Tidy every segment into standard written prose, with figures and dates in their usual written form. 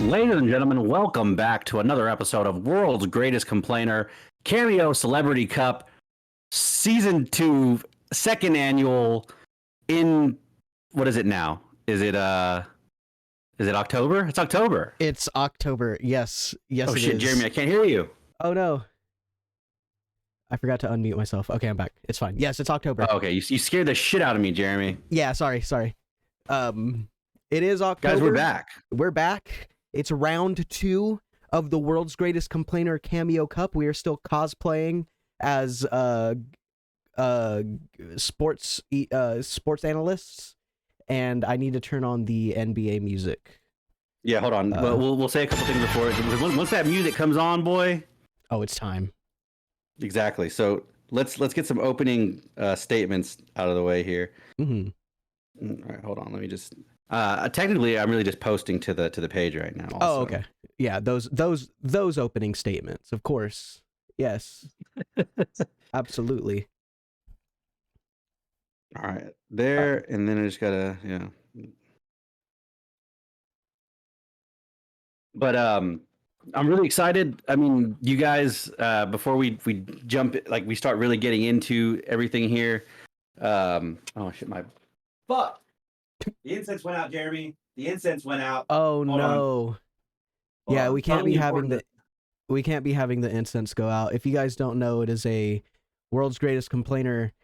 Ladies and gentlemen, welcome back to another episode of World's Greatest Complainer, Cameo Celebrity Cup, Season 2, second annual in, what is it now? Is it October? It's October. It's October, yes. Yes, oh it shit, is. Jeremy, I can't hear you. Oh no. I forgot to unmute myself. Okay, I'm back. It's fine. Yes, it's October. Oh, okay, you scared the shit out of me, Jeremy. Yeah, sorry. It is October. Guys, we're back. We're back. It's round 2 of the World's Greatest Complainer Cameo Cup. We are still cosplaying as sports analysts, and I need to turn on the NBA music. Yeah, hold on. We'll say a couple things before. Once that music comes on, boy. Oh, it's time. Exactly. So let's get some opening statements out of the way here. Mm-hmm. All right, hold on. Let me just. Technically, I'm really just posting to the page right now. Also. Oh, okay. Yeah, those opening statements, of course. Yes. Absolutely. All right, there, and then I just gotta, yeah. But I'm really excited. I mean, you guys, before we jump, like we start really getting into everything here. Oh shit, my fuck. The incense went out, Jeremy. The incense went out. Oh Hold no. Yeah, we can't be having the incense go out. If you guys don't know, it is a World's Greatest Complainer.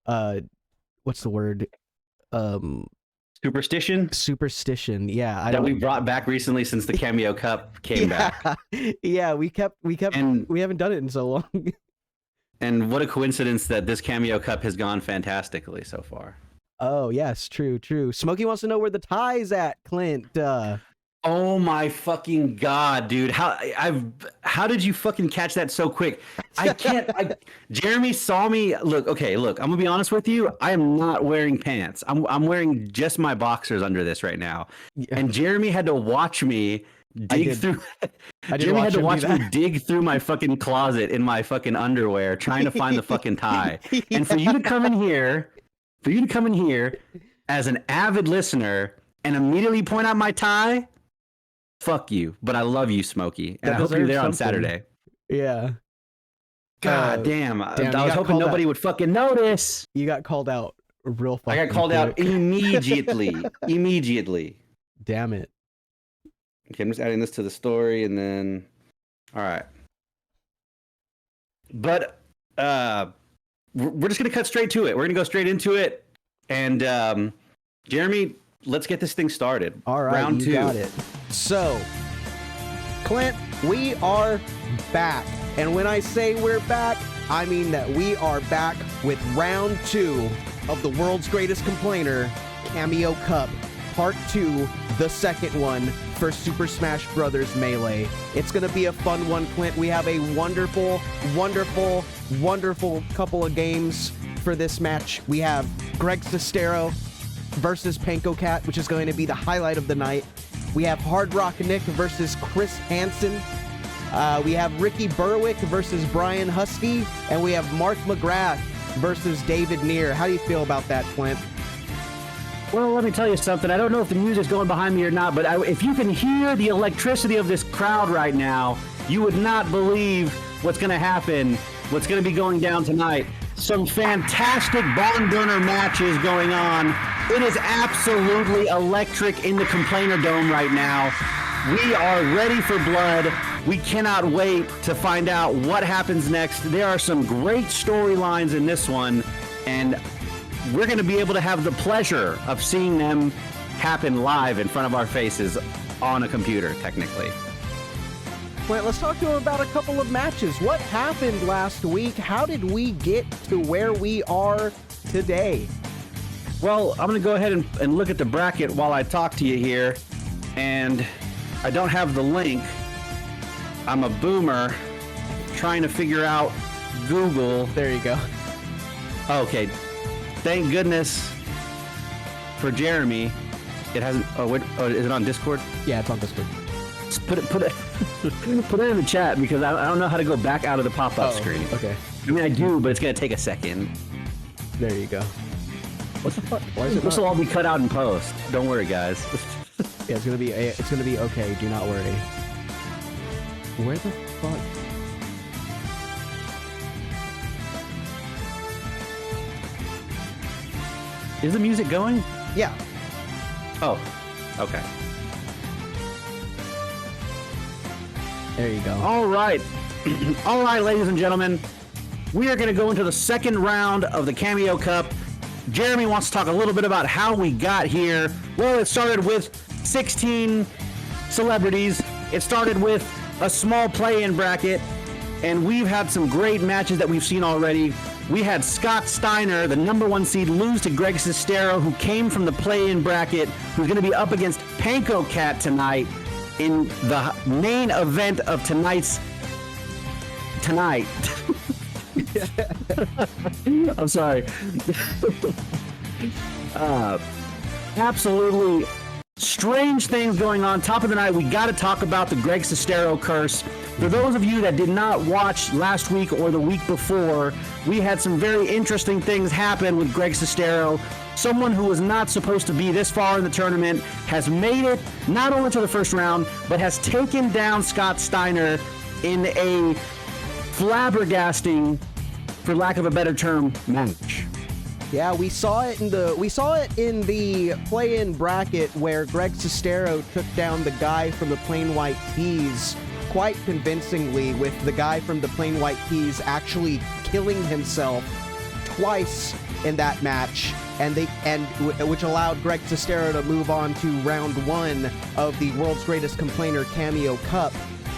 What's the word? Superstition. Superstition. Yeah, that we brought back recently since the Cameo Cup came back. Yeah, we haven't done it in so long. And what a coincidence that this Cameo Cup has gone fantastically so far. Oh yes, true. Smokey wants to know where the tie's at, Clint. Oh my fucking god, dude! How did you fucking catch that so quick? I can't. Jeremy saw me. Look, I'm gonna be honest with you. I am not wearing pants. I'm wearing just my boxers under this right now. Yeah. And Jeremy had to watch me dig through. Jeremy had to watch me dig through my fucking closet in my fucking underwear, trying to find the fucking tie. Yeah. And for you to come in here. As an avid listener and immediately point out my tie, fuck you. But I love you, Smokey. And I hope you're there on Saturday. Yeah. God damn. I was hoping nobody would fucking notice. You got called out real fucking I got called out immediately. Immediately. Damn it. Okay, I'm just adding this to the story and then... All right. But, we're just going to cut straight to it. We're going to go straight into it. And Jeremy, let's get this thing started. All right, round 2. Got it. So, Clint, we are back. And when I say we're back, I mean that we are back with round 2 of the World's Greatest Complainer Cameo Cup, Part 2, the second one for Super Smash Bros. Melee. It's going to be a fun one, Clint. We have a wonderful couple of games for this match. We have Greg Sestero versus Panko Cat, which is going to be the highlight of the night. We have Hard Rock Nick versus Chris Hansen. We have Ricky Berwick versus Brian Husky, and we have Mark McGrath versus David Neer. How do you feel about that, Clint? Well, let me tell you something. I don't know if the music's going behind me or not, but if you can hear the electricity of this crowd right now, you would not believe what's going to happen, what's going to be going down tonight. Some fantastic barn burner matches going on. It is absolutely electric in the Complainer Dome right now. We are ready for blood. We cannot wait to find out what happens next. There are some great storylines in this one, and we're going to be able to have the pleasure of seeing them happen live in front of our faces on a computer, technically. Well, let's talk to him about a couple of matches. What happened last week? How did we get to where we are today? Well, I'm going to go ahead and look at the bracket while I talk to you here. And I don't have the link. I'm a boomer trying to figure out Google. There you go. Okay. Thank goodness for Jeremy. It hasn't... Oh, is it on Discord? Yeah, it's on Discord. Just put it in the chat because I don't know how to go back out of the pop-up screen. Okay. I mean, I do, but it's going to take a second. There you go. What the fuck? Why is it This will all be cut out in post. Don't worry, guys. Yeah, it's gonna be okay. Do not worry. Where the fuck? Is the music going? Yeah. Oh, okay. There you go. All right. All right, ladies and gentlemen. We are going to go into the second round of the Cameo Cup. Jeremy wants to talk a little bit about how we got here. Well, it started with 16 celebrities. It started with a small play-in bracket, and we've had some great matches that we've seen already. We had Scott Steiner, the #1 seed, lose to Greg Sestero, who came from the play-in bracket, who's going to be up against Panko Cat tonight in the main event of tonight. I'm sorry. Absolutely strange things going on. Top of the night, we got to talk about the Greg Sestero curse. For those of you that did not watch last week or the week before, we had some very interesting things happen with Greg Sestero. Someone who was not supposed to be this far in the tournament has made it not only to the first round, but has taken down Scott Steiner in a flabbergasting, for lack of a better term, match. Yeah, we saw it in the play-in bracket where Greg Sestero took down the guy from the Plain White Keys quite convincingly, with the guy from the Plain White Keys actually killing himself twice in that match, which allowed Greg Sestero to move on to round 1 of the World's Greatest Complainer Cameo Cup.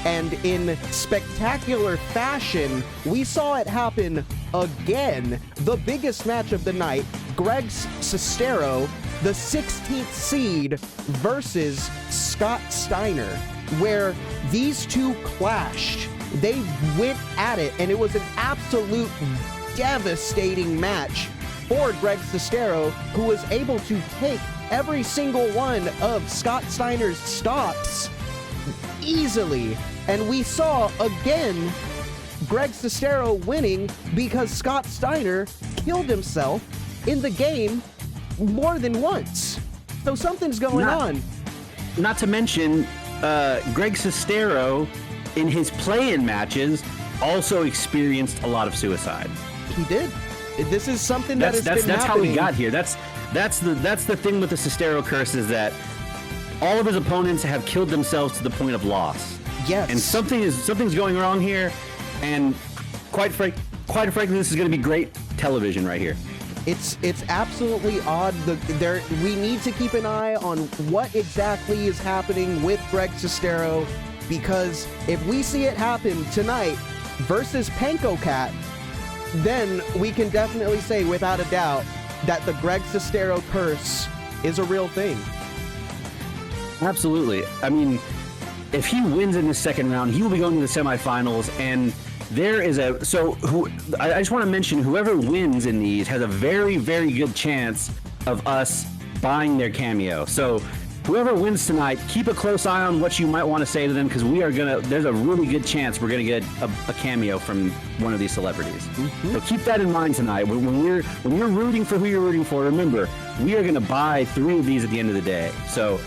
And in spectacular fashion, we saw it happen again. The biggest match of the night, Greg Sestero, the 16th seed, versus Scott Steiner, where these two clashed. They went at it, and it was an absolute devastating match for Greg Sestero, who was able to take every single one of Scott Steiner's stops easily. And we saw, again, Greg Sestero winning because Scott Steiner killed himself in the game more than once. So something's going on. Not to mention, Greg Sestero, in his play-in matches, also experienced a lot of suicide. He did. This is something that's how we got here. That's the thing with the Sestero curse, is that all of his opponents have killed themselves to the point of loss. Yes. And something's going wrong here, and quite frankly, this is going to be great television right here. It's absolutely odd. We need to keep an eye on what exactly is happening with Greg Sestero, because if we see it happen tonight versus Panko Cat, then we can definitely say without a doubt that the Greg Sestero curse is a real thing. Absolutely. I mean, if he wins in the second round, he will be going to the semifinals, and there is I just want to mention, whoever wins in these has a very, very good chance of us buying their cameo. So whoever wins tonight, keep a close eye on what you might want to say to them, because there's a really good chance we're gonna get a cameo from one of these celebrities. Mm-hmm. So keep that in mind tonight. When you're rooting for who you're rooting for, remember, we are gonna buy 3 of these at the end of the day. So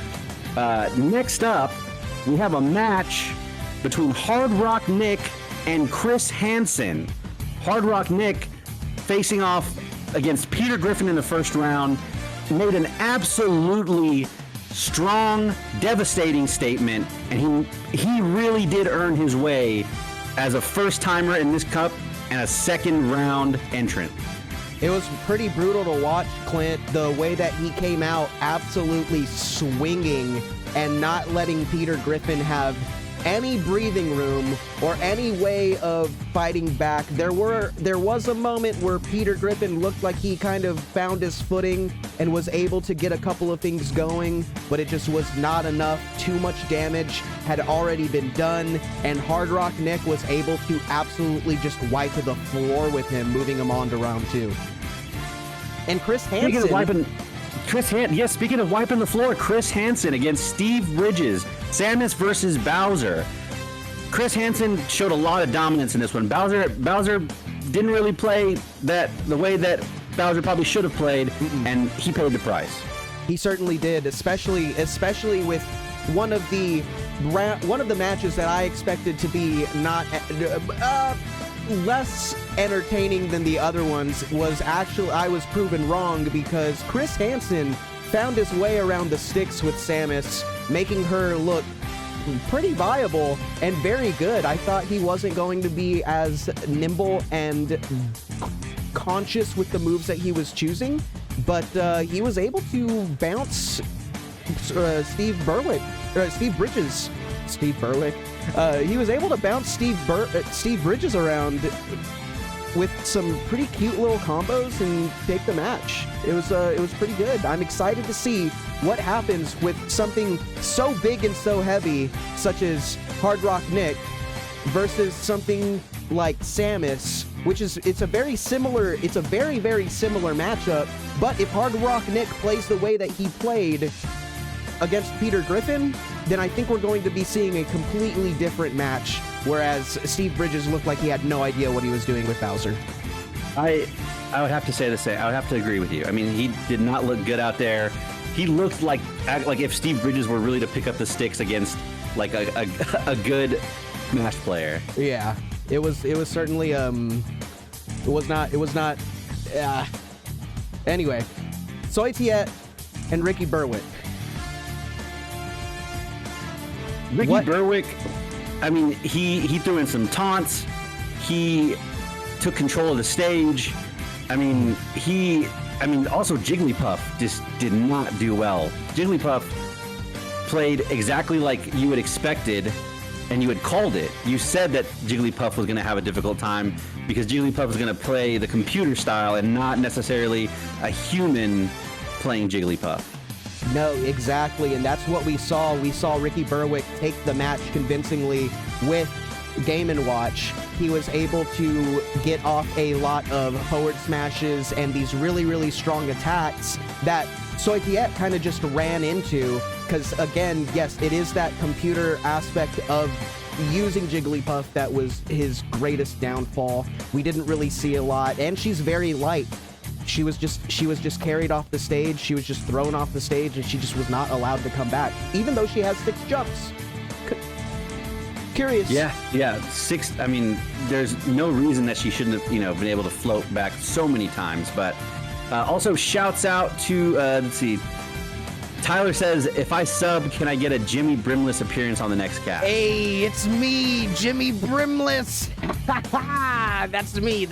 next up, we have a match between Hard Rock Nick and Chris Hansen. Hard Rock Nick facing off against Peter Griffin in the first round, made an absolutely strong, devastating statement, and he really did earn his way as a first-timer in this cup and a second-round entrant. It was pretty brutal to watch, Clint, the way that he came out absolutely swinging and not letting Peter Griffin have any breathing room or any way of fighting back. There was a moment where Peter Griffin looked like he kind of found his footing and was able to get a couple of things going, but it just was not enough. Too much damage had already been done, and Hard Rock Nick was able to absolutely just wipe the floor with him, moving him on to round 2. And Chris Hansen... Speaking of wiping the floor, Chris Hansen against Steve Bridges. Samus versus Bowser. Chris Hansen showed a lot of dominance in this one. Bowser didn't really play the way that Bowser probably should have played, and he paid the price. He certainly did, especially with one of the matches that I expected to be not less entertaining than the other ones was actually, I was proven wrong, because Chris Hansen found his way around the sticks with Samus, making her look pretty viable and very good. I thought he wasn't going to be as nimble and conscious with the moves that he was choosing, but he was able to bounce Steve Bridges. He was able to bounce Steve Bridges around with some pretty cute little combos and take the match. It was pretty good. I'm excited to see what happens with something so big and so heavy, such as Hard Rock Nick, versus something like Samus, it's a very, very similar matchup. But if Hard Rock Nick plays the way that he played against Peter Griffin, then I think we're going to be seeing a completely different match, whereas Steve Bridges looked like he had no idea what he was doing with Bowser. I would have to say the same. I would have to agree with you. I mean, he did not look good out there. He looked like if Steve Bridges were really to pick up the sticks against like a good Smash player. Yeah, it was certainly it was not. Anyway, Soy Tiet and Ricky Berwick. Berwick, I mean, he threw in some taunts. He took control of the stage. I mean, also Jigglypuff just did not do well. Jigglypuff played exactly like you had expected, and you had called it. You said that Jigglypuff was going to have a difficult time because Jigglypuff was going to play the computer style and not necessarily a human playing Jigglypuff. No, exactly, and that's what we saw. We saw Ricky Berwick take the match convincingly with Game & Watch. He was able to get off a lot of forward smashes and these really, really strong attacks that Soy Tiet kind of just ran into, because again, yes, it is that computer aspect of using Jigglypuff that was his greatest downfall. We didn't really see a lot, and she's very light. She was just carried off the stage. She was just thrown off the stage, and she just was not allowed to come back, even though she has 6 jumps. Curious. Yeah. 6. I mean, there's no reason that she shouldn't have, been able to float back so many times. But also, shouts out to let's see. Tyler says, if I sub, can I get a Jimmy Brimless appearance on the next cast? Hey, it's me, Jimmy Brimless. That's me.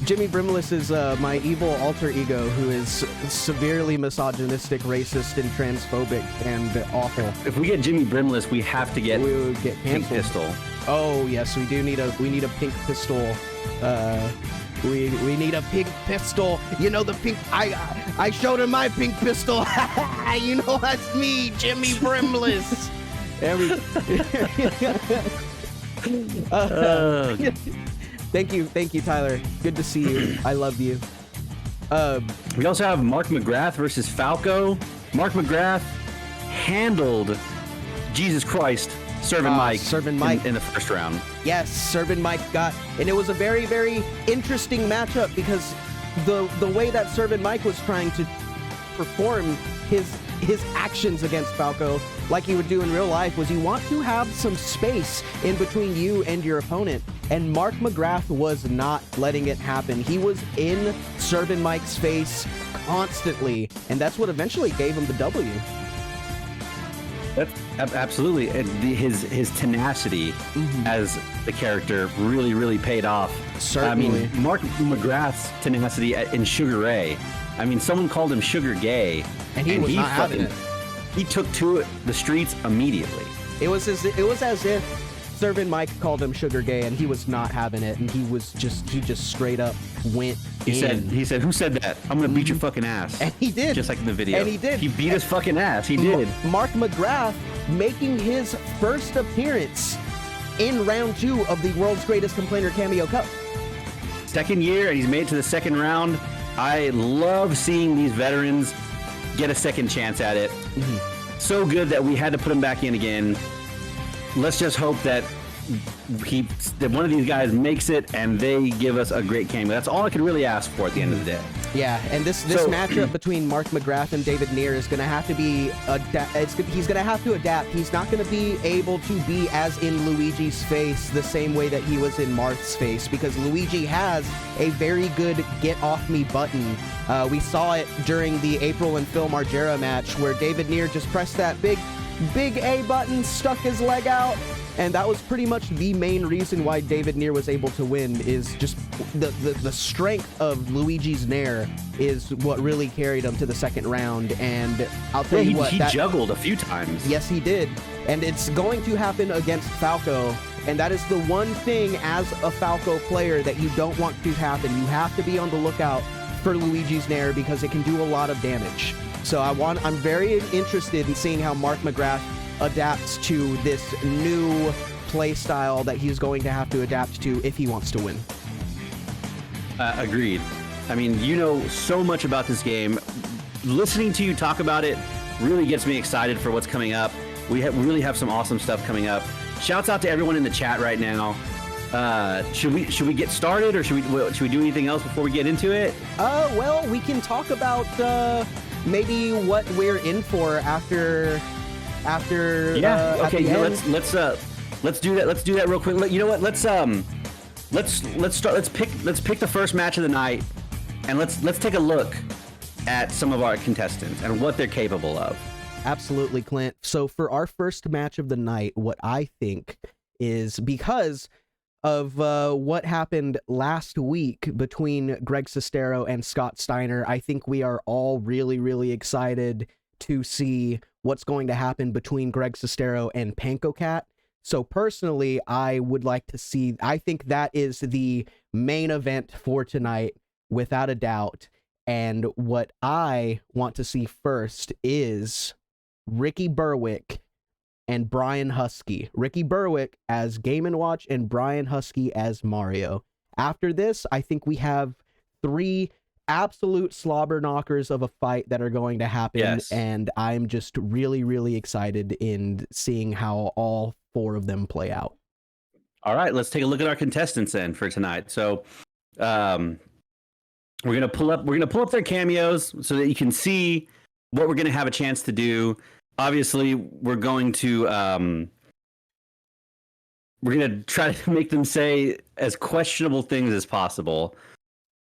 Jimmy Brimless is my evil alter ego who is severely misogynistic, racist, and transphobic, and awful. If we get Jimmy Brimless, we have to get, Pink Pistol. Oh yes, we do need a pink pistol. We need a pink pistol. You know, the pink. I showed him my pink pistol. You know, that's me, Jimmy Brimless. Thank you, Tyler. Good to see you. I love you. We also have Mark McGrath versus Falco. Mark McGrath handled Jesus Christ, Servant Mike in the first round. Yes, Servant Mike and it was a very, very interesting matchup because the way that Servant Mike was trying to perform his actions against Falco, like he would do in real life, was you want to have some space in between you and your opponent. And Mark McGrath was not letting it happen. He was in Servant Mike's face constantly, and that's what eventually gave him the W. That's absolutely. His tenacity as the character really, really paid off. Certainly. I mean, Mark McGrath's tenacity in Sugar Ray. I mean, someone called him Sugar Gay, and he was not having it. He took to the streets immediately. It was as if Servant Mike called him Sugar Gay, and he was not having it, and he just straight up went in. He said, who said that? I'm gonna beat your fucking ass. And he did. Just like in the video. And he did. He beat his fucking ass. He did. Mark McGrath making his first appearance in round 2 of the World's Greatest Complainer Cameo Cup. Second year, and he's made it to the second round. I love seeing these veterans get a second chance at it. So good that we had to put him back in again. Let's just hope that one of these guys makes it and they give us a great cameo. That's all I could really ask for at the end of the day. Yeah, and this matchup between Mark McGrath and David Neer is going to have to be he's going to have to adapt. He's not going to be able to be as in Luigi's face the same way that he was in Marth's face, because Luigi has a very good get off me button. We saw it during the April and Phil Margera match where David Neer just pressed that big A button, stuck his leg out, and that was pretty much the main reason why David Neer was able to win, is just the strength of Luigi's Nair is what really carried him to the second round. And I'll tell you what, he juggled a few times. Yes, he did. And it's going to happen against Falco, and that is the one thing as a Falco player that you don't want to happen. You have to be on the lookout for Luigi's Nair because it can do a lot of damage. So I'm very interested in seeing how Mark McGrath adapts to this new play style that he's going to have to adapt to if he wants to win. Agreed. I mean, you know so much about this game. Listening to you talk about it really gets me excited for what's coming up. We really have some awesome stuff coming up. Shouts out to everyone in the chat right now. Should we get started, or should we do anything else before we get into it? Well, we can talk about maybe what we're in for after. Okay. Let's do that. Let's do that real quick. You know what? Let's start. Let's pick the first match of the night, and let's take a look at some of our contestants and what they're capable of. Absolutely, Clint. So for our first match of the night, what I think is, because of what happened last week between Greg Sestero and Scott Steiner, I think we are all really, really excited to see what's going to happen between Greg Sestero and Panko Cat. So personally, I think that is the main event for tonight, without a doubt. And what I want to see first is Ricky Berwick and Brian Husky. Ricky Berwick as Game & Watch and Brian Husky as Mario. After this, I think we have 3 absolute slobber knockers of a fight that are going to happen. Yes. And I'm just really, really excited in seeing how all 4 of them play out. All right, let's take a look at our contestants then for tonight. So, we're gonna pull up their cameos so that you can see what we're gonna have a chance to do. Obviously, we're going to try to make them say as questionable things as possible.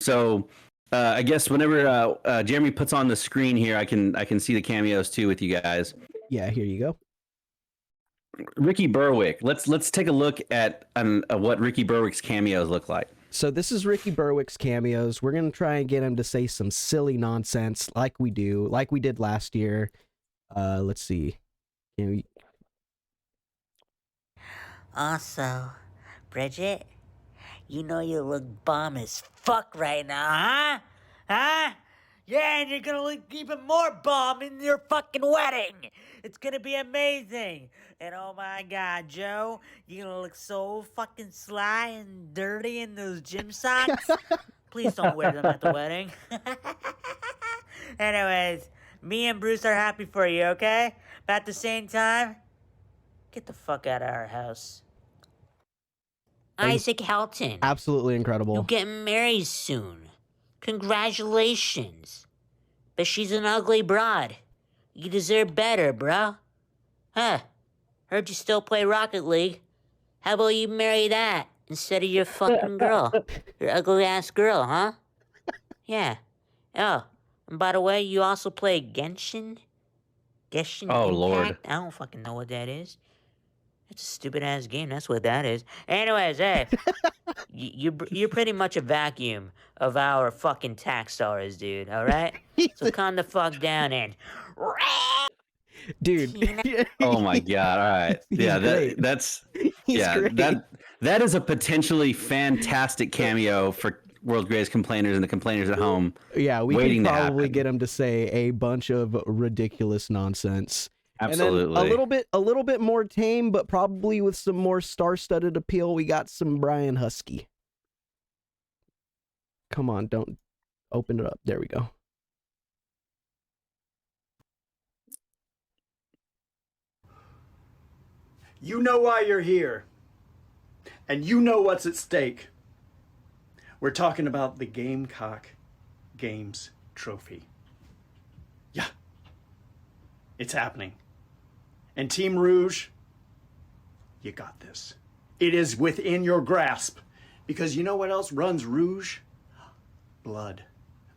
So, I guess whenever Jeremy puts on the screen here, I can see the cameos too with you guys. Yeah, here you go. Ricky Berwick. Let's take a look at what Ricky Berwick's cameos look like. So this is Ricky Berwick's cameos. We're going to try and get him to say some silly nonsense like we did last year. Let's see. Also, Bridget, you know you look bomb as fuck right now, huh? Huh? Yeah, and you're gonna look even more bomb in your fucking wedding. It's gonna be amazing. And oh my God, Joe, you're gonna look so fucking sly and dirty in those gym socks. Please don't wear them at the wedding. Anyways, me and Bruce are happy for you, okay? But at the same time, get the fuck out of our house. Isaac Helton. Absolutely incredible. You're getting married soon. Congratulations. But she's an ugly broad. You deserve better, bro. Huh. Heard you still play Rocket League. How about you marry that instead of your fucking girl? Your ugly-ass girl, huh? Yeah. Oh, and by the way, you also play Genshin? Genshin Oh, Impact? Lord. I don't fucking know what that is. It's a stupid-ass game, that's what that is. Anyways, hey, you're pretty much a vacuum of our fucking tax stars, dude, all right? So calm the fuck down and... Dude. Oh my God! All right, yeah, great. that's He's yeah, great. that is a potentially fantastic cameo for World's Greatest Complainers and the complainers at home. Yeah, we waiting can to probably happen. get him to say a bunch of ridiculous nonsense. Absolutely. And then a little bit more tame, but probably with some more star-studded appeal, we got some Brian Husky. Come on, don't open it up. There we go. You know why you're here. And you know what's at stake. We're talking about the Gamecock Games trophy. Yeah. It's happening. And Team Rouge, you got this. It is within your grasp. Because you know what else runs Rouge? Blood.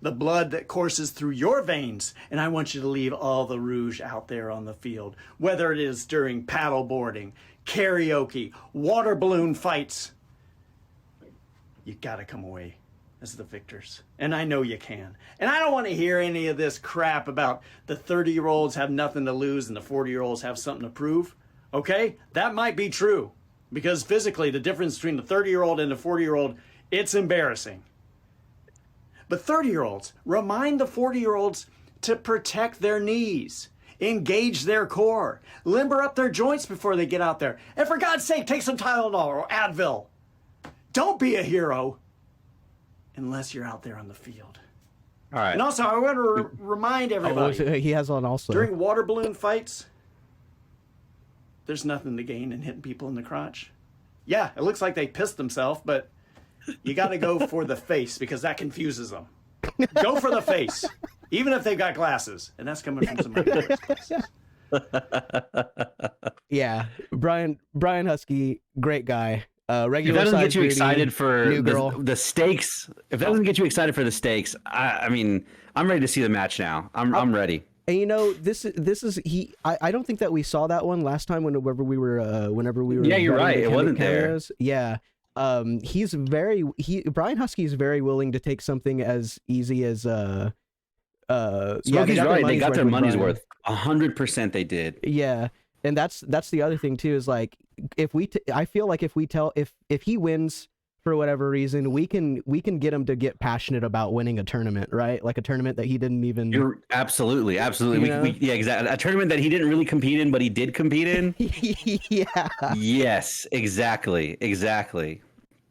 The blood that courses through your veins. And I want you to leave all the Rouge out there on the field. Whether it is during paddle boarding, karaoke, water balloon fights. You gotta come away as the victors. And I know you can. And I don't want to hear any of this crap about the 30-year-olds have nothing to lose and the 40-year-olds have something to prove. Okay? That might be true. Because physically, the difference between the 30-year-old and the 40-year-old, it's embarrassing. But 30-year-olds, remind the 40-year-olds to protect their knees, engage their core, limber up their joints before they get out there. And for God's sake, take some Tylenol or Advil. Don't be a hero unless you're out there on the field. All right. And also, I want to remind everybody, He has on also. during water balloon fights, there's nothing to gain in hitting people in the crotch. Yeah, it looks like they pissed themselves, but you got to go for the face because that confuses them. Go for the face, even if they've got glasses. And that's coming from somebody who wears glasses. Yeah, Brian Husky, great guy. If Regular that doesn't size get you beauty, excited for new girl. the stakes, if that doesn't get you excited for the stakes, I mean, I'm ready to see the match now. I'm ready. And you know, this is he. I don't think that we saw that one last time whenever we were. Yeah, you're running right. the It wasn't there. cameos. Yeah. Brian Husky is very willing to take something as easy as Smokey's got right. They got their with money's Brian. worth. 100% they did. Yeah, and that's the other thing too is like if I feel like if he wins for whatever reason, we can get him to get passionate about winning a tournament, right? Like a tournament that he didn't even. You're absolutely. You know? Yeah, exactly. A tournament that he didn't really compete in, but he did compete in. Yeah. Yes, exactly.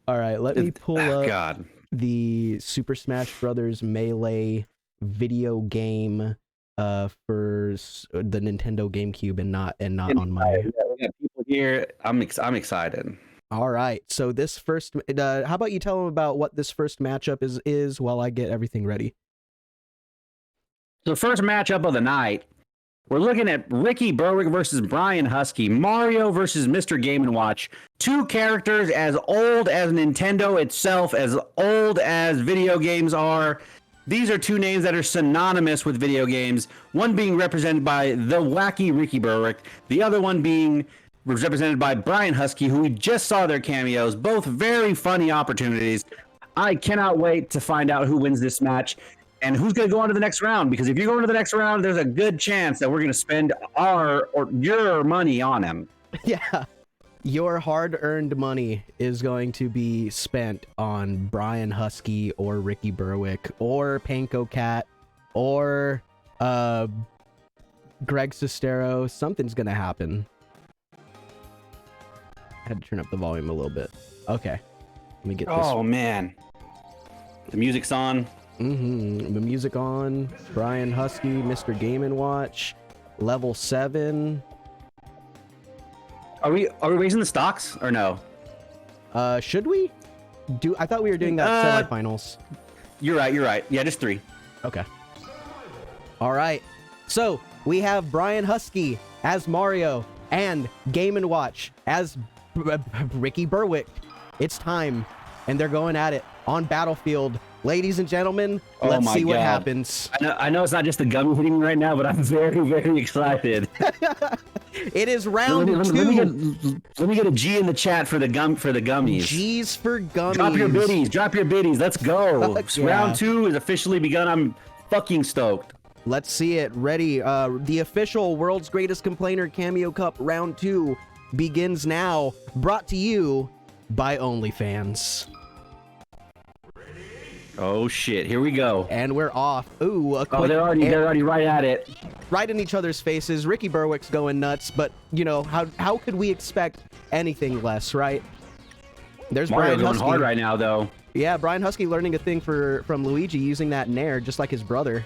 All right, let me pull up God. the Super Smash Brothers Melee video game for the Nintendo GameCube and not on my. We got people here. I'm excited. All right, so this first, how about you tell them about what this first matchup is while I get everything ready. So the first matchup of the night, we're looking at Ricky Berwick versus Brian Husky, Mario versus Mr. Game & Watch. Two characters as old as Nintendo itself, as old as video games are. These are two names that are synonymous with video games, one being represented by the wacky Ricky Berwick, the other one being represented by Brian Husky, who we just saw their cameos, both very funny opportunities. I cannot wait to find out who wins this match and who's going to go on to the next round, because if you go into the next round, there's a good chance that we're going to spend your money on him. Yeah, your hard-earned money is going to be spent on Brian Husky or Ricky Berwick or Panko Cat or Greg Sestero. Something's going to happen. I had to turn up the volume a little bit. Okay. Let me get this. Oh, man. The music's on. The music on. Brian Husky, Mr. Game & Watch. Level 7. Are we raising the stocks or no? Should we? I thought we were doing that semifinals. You're right. Yeah, just 3. Okay. All right. So, we have Brian Husky as Mario and Game & Watch as Ricky Berwick. It's time, and they're going at it on Battlefield. Ladies and gentlemen, let's see what happens. I know it's not just the gummy hitting me right now, but I'm very, very excited. It is round 2. Let me get a G in the chat for the gummies. G's for gummies. Drop your biddies. Let's go. Yeah. Round 2 is officially begun. I'm fucking stoked. Let's see it. Ready. The official World's Greatest Complainer Cameo Cup Round 2 begins now. Brought to you by OnlyFans. Oh shit! Here we go. And we're off. Ooh, a quick Oh, they're already right at it. right in each other's faces. Ricky Berwick's going nuts, but you know how could we expect anything less, right? There's Mario Brian going Husky. hard right now, though. Yeah, Brian Husky learning a thing from Luigi using that nair, just like his brother.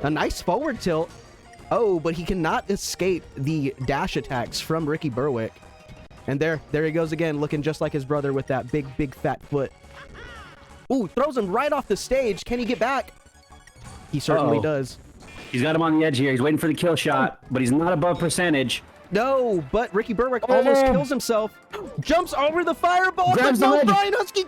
A nice forward tilt. Oh, but he cannot escape the dash attacks from Ricky Berwick. And there he goes again, looking just like his brother with that big fat foot. Ooh, throws him right off the stage. Can he get back? He certainly Uh-oh. does. He's got him on the edge here. He's waiting for the kill shot, but he's not above percentage. No, but Ricky Berwick almost kills himself. Jumps over the fireball, Grabs but the no, ledge. Brian Husky.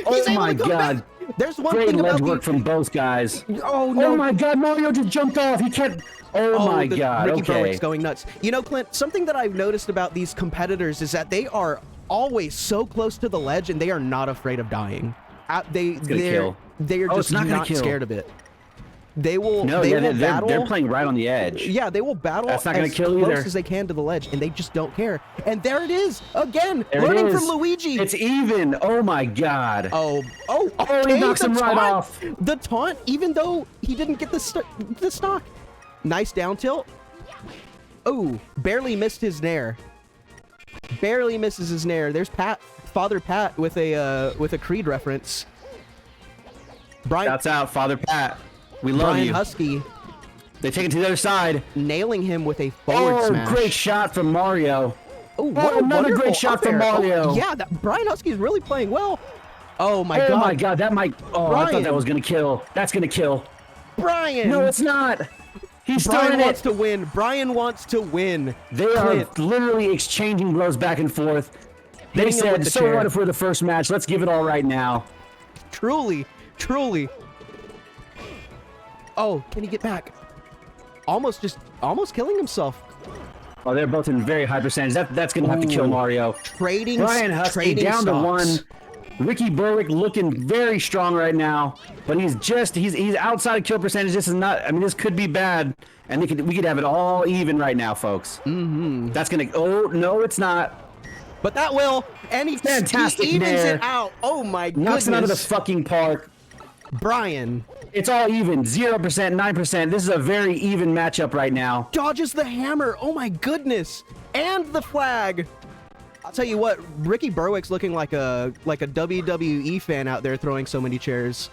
Oh He's able my to come God. back. There's one Great thing ledge about work from both guys. Oh no. Oh my God, Mario just jumped off. He can't. Oh my God. Ricky Okay. Berwick's going nuts. You know, Clint, something that I've noticed about these competitors is that they are always so close to the ledge and they are not afraid of dying. They're kill. just it's not gonna not kill. scared of it. They will. No, they yeah, will they're, battle. they're playing right on the edge. Yeah, they will battle That's not gonna as kill close either. as they can to the ledge, and they just don't care. And there it is again, There it learning is. from Luigi. It's even. Oh my God. Oh, he okay, knocks the him right taunt. off. The taunt, even though he didn't get the stock. Nice down tilt. Oh, barely missed his nair. Barely misses his nair. There's Father Pat with a Creed reference. Shouts out, Father Pat. We love Brian you. Husky They take it to the other side. nailing him with a forward smash. Great shot from Mario. Oh, what a another wonderful great shot up from air. Mario. Oh, yeah, Brian Husky's really playing well. Oh my Oh God. my God, that might. Oh, I thought Brian. that was gonna kill. That's gonna kill. Brian. No, it's not. He's still Brian in wants it. to win. Brian wants to win. They are Clint. literally exchanging blows back and forth. They Hitting him with said, the "So chair." what if we're the first match? Let's give it all right now." Truly. Oh, can he get back? Almost killing himself. Oh, they're both in very high percentage. That's gonna have to kill Ooh. Mario. Trading Brian Husky trading down to stocks. 1. Ricky Berwick looking very strong right now, but he's outside of kill percentage. This is not. I mean, this could be bad, and we could have it all even right now, folks. Mm-hmm. That's gonna. Oh no, it's not. But that will, and he Fantastic evens nair. it out. Oh my goodness. Knocks him out of the fucking park. Brian It's all even. 0%, 9%. This is a very even matchup right now. dodges the hammer. Oh my goodness. And the flag. I'll tell you what, Ricky Berwick's looking like a WWE fan out there throwing so many chairs.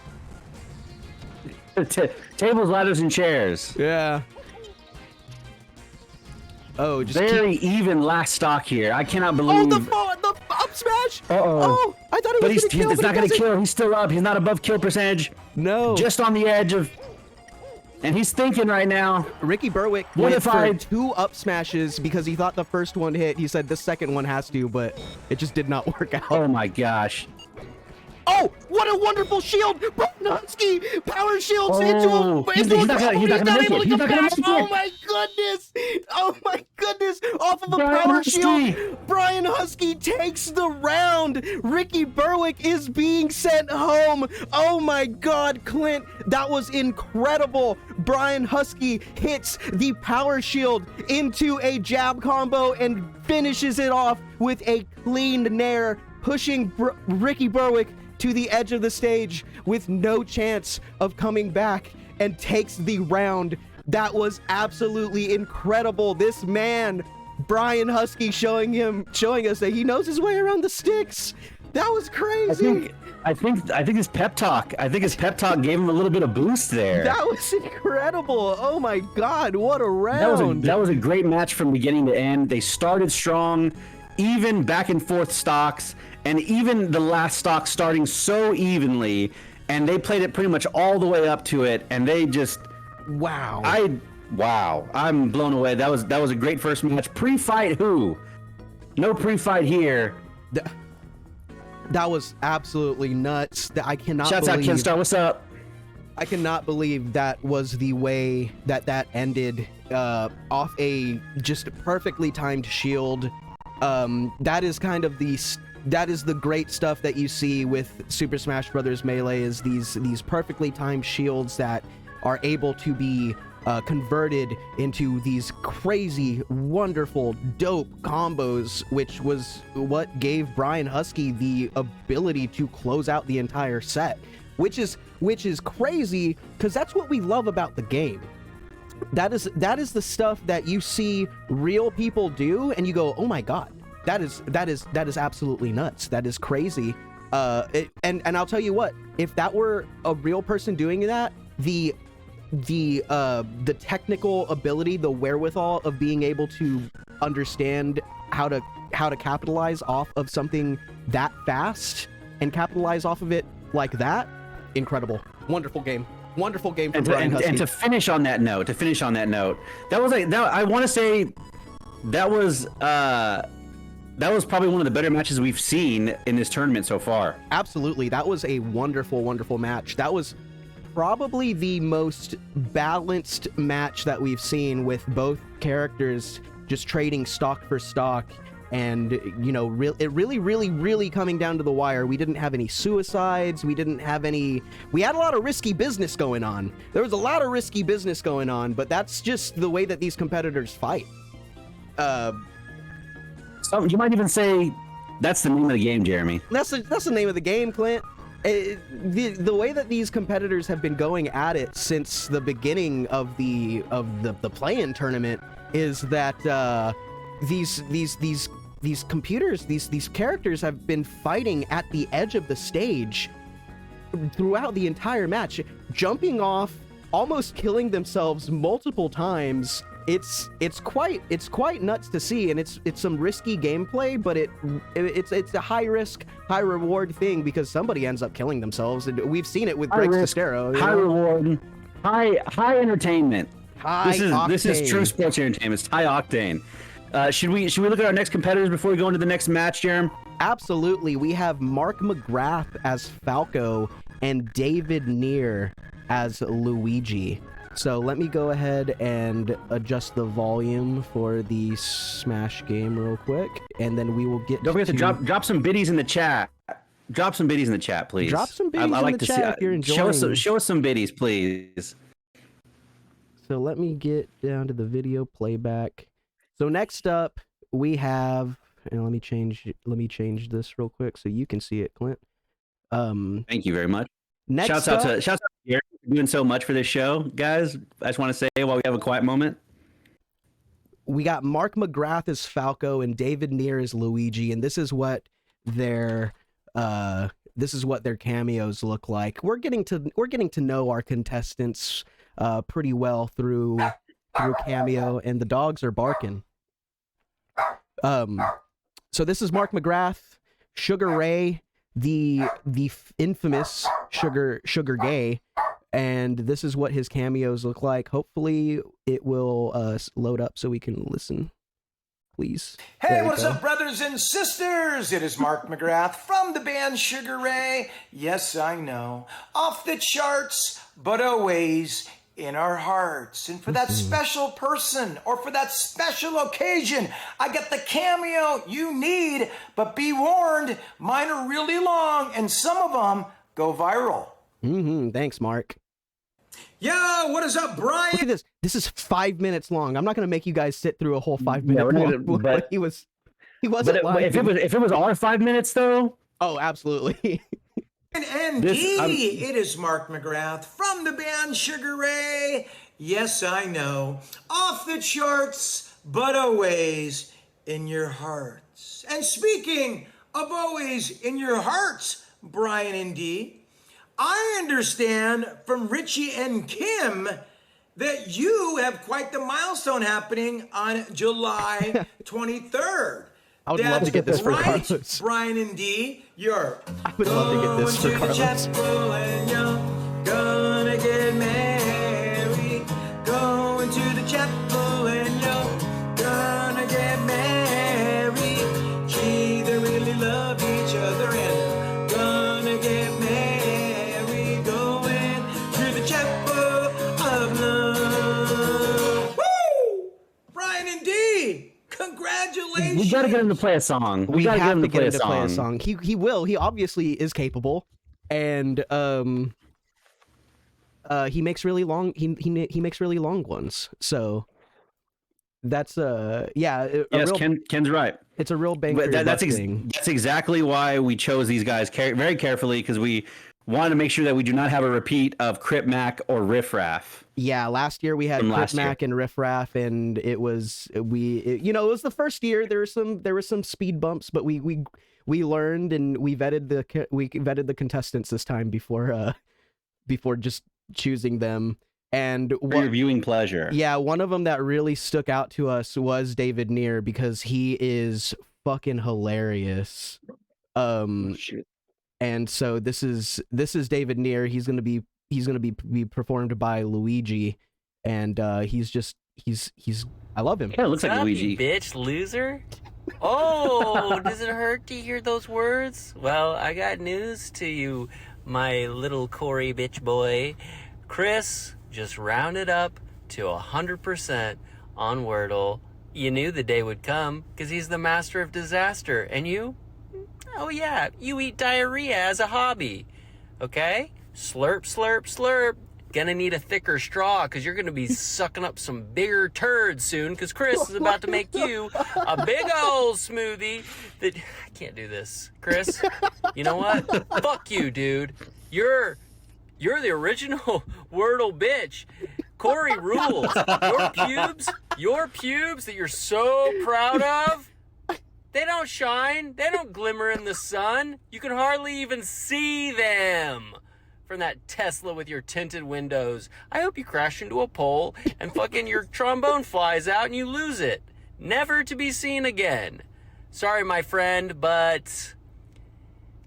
Tables, ladders, and chairs. Yeah. Oh, just Very even last stock here. I cannot believe. Oh, the up smash. Uh-oh. Oh, I thought it But was he's gonna kill. it's but not it going to doesn't. kill. He's still up. He's not above kill percentage. No. Just on the edge of. And he's thinking right now. Ricky Berwick What went if for I- 2 up smashes because he thought the first one hit. He said the second one has to, but it just did not work out. Oh my gosh. Oh, what a wonderful shield! Husky power shields Oh, he's not gonna make it. able to He's come not gonna back. make Oh it. my goodness! Oh my goodness! Off of a Brian power Husky. shield, Brian Husky takes the round. Ricky Berwick is being sent home. Oh my God, Clint, that was incredible. Brian Husky hits the power shield into a jab combo and finishes it off with a clean nair, pushing Ricky Berwick to the edge of the stage with no chance of coming back, and takes the round. That was absolutely incredible. This man, Brian Husky, showing us that he knows his way around the sticks. That was crazy. I think his pep talk. I think his pep talk gave him a little bit of boost there. That was incredible. Oh my God, what a round. That was a great match from beginning to end. They started strong, even back and forth stocks, and even the last stock starting so evenly, and they played it pretty much all the way up to it, and they just Wow. I'm blown away. That was a great first match. Pre-fight who? No pre-fight here. That was absolutely nuts. I cannot Shouts out believe Kenstar, what's up? I cannot believe that was the way that ended, off a just perfectly timed shield. That is kind of that is the great stuff that you see with Super Smash Bros. Melee, is these perfectly timed shields that are able to be converted into these crazy, wonderful, dope combos, which was what gave Brian Husky the ability to close out the entire set, which is crazy, because that's what we love about the game. That is the stuff that you see real people do, and you go, oh my God, that is absolutely nuts. That is crazy. And I'll tell you what, if that were a real person doing that, the technical ability, the wherewithal of being able to understand how to capitalize off of something that fast and capitalize off of it like that, incredible. Wonderful game. Wonderful game from And Brian Husky. to finish on that note, that was like that. I want to say that was probably one of the better matches we've seen in this tournament so far. Absolutely, that was a wonderful, wonderful match. That was probably the most balanced match that we've seen, with both characters just trading stock for stock. And, you know, it really coming down to the wire. We didn't have any suicides. We had a lot of risky business going on. There was a lot of risky business going on, but that's just the way that these competitors fight. So you might even say that's the name of the game, Jeremy. That's the name of the game, Clint. The way that these competitors have been going at it since the beginning of the play-in tournament is that these characters have been fighting at the edge of the stage throughout the entire match, jumping off, almost killing themselves multiple times. It's quite nuts to see, and it's some risky gameplay, but it's a high risk, high reward thing, because somebody ends up killing themselves, and we've seen it with Greg Sestero. High reward, high entertainment. This is true octane. sports entertainment. It's high octane. Should we look at our next competitors before we go into the next match, Jerem? Absolutely. We have Mark McGrath as Falco and David Neer as Luigi. So let me go ahead and adjust the volume for the Smash game real quick, and then we will get. Don't forget to drop some biddies in the chat. Drop some biddies in the chat, please. Drop some biddies in the chat if you're enjoying. Show us some biddies, please. So let me get down to the video playback. So next up we have, and let me change this real quick so you can see it, Clint. Thank you very much. Next shouts out to Gary for doing so much for this show, guys. I just want to say while we have a quiet moment, we got Mark McGrath as Falco and David Neer as Luigi, and this is what their cameos look like. We're getting to know our contestants pretty well through Cameo, and the dogs are barking. So this is Mark McGrath, Sugar Ray, the infamous Sugar Gay, and this is what his cameos look like. Hopefully it will load up so we can listen. Please. Hey, what's up, brothers and sisters? It is Mark McGrath from the band Sugar Ray. Yes, I know. Off the charts, but always in our hearts. And for that special person or for that special occasion, I got the cameo you need, but be warned, mine are really long and some of them go viral. Thanks, Mark. Yo, what is up, Brian? Look at this. This is 5 minutes long. I'm not going to make you guys sit through a whole 5 minute long. But he wasn't lying. If it was our 5 minutes though. Oh, absolutely. And it is Mark McGrath from the band Sugar Ray. Yes, I know. Off the charts, but always in your hearts. And speaking of always in your hearts, Brian and Dee, I understand from Richie and Kim that you have quite the milestone happening on July 23rd. I would love to get this for Carlos. Brian and Dee, you're I would love to get this for Carlos. and you're gonna get married. Going to the chapel and you're gonna get married. Gee, they really love each other and gonna get married. Going to the chapel of love. Woo! Brian and Dee, congratulations. We gotta get him to play a song. We have to get him to play a song. He will. He obviously is capable, and he makes really long. He makes really long ones. So that's yes, Ken's right. It's a real bang for your buck thing. That's exactly why we chose these guys very carefully, because we wanted to make sure that we do not have a repeat of Crip Mac or Riff Raff. Yeah, last year we had Crip Mac and Riff Raff, and it was it was the first year. There were some speed bumps, but we learned, and we vetted the contestants this time before just choosing them. And for your viewing pleasure. Yeah, one of them that really stuck out to us was David Neer, because he is fucking hilarious. Shoot. And so this is David Neer. He's going to be be performed by Luigi, and he's I love him. Yeah, it looks like Stop, Luigi. you bitch loser. Oh, does it hurt to hear those words? Well, I got news to you, my little Corey bitch boy. Chris just rounded up to 100% on Wordle. You knew the day would come, because he's the master of disaster. And you? Oh yeah, you eat diarrhea as a hobby. Okay? Slurp, slurp, slurp. Gonna need a thicker straw, because you're gonna be sucking up some bigger turds soon, because Chris is about to make you a big old smoothie that... I can't do this. Chris, you know what? Fuck you, dude. You're the original Wordle bitch. Corey rules. Your pubes that you're so proud of, they don't shine. They don't glimmer in the sun. You can hardly even see them from that Tesla with your tinted windows. I hope you crash into a pole and fucking your trombone flies out and you lose it. Never to be seen again. Sorry, my friend, but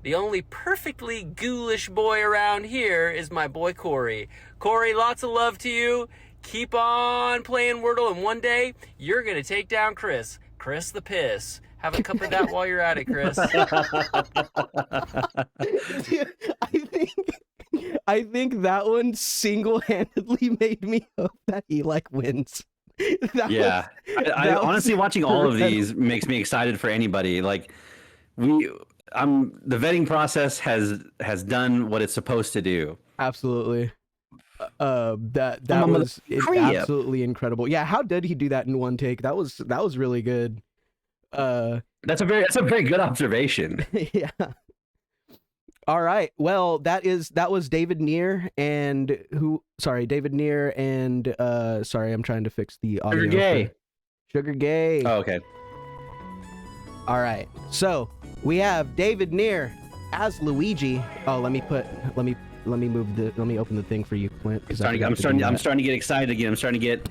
the only perfectly ghoulish boy around here is my boy Corey. Corey, lots of love to you. Keep on playing Wordle, and one day you're gonna take down Chris. Chris the Piss. Have a cup of that while you're at it, Chris. I think that one single-handedly made me hope that he wins. I honestly, watching all of these makes me excited for anybody. Like, the vetting process has done what it's supposed to do. Absolutely. That was absolutely incredible. Yeah, how did he do that in one take? That was really good. That's a very good observation. Yeah. All right. Well, that was David Neer and sorry, I'm trying to fix the audio. Sugar Gay. Oh, okay. All right. So we have David Neer as Luigi. Oh, let me open the thing for you, Clint. I'm starting to get excited again. I'm starting to get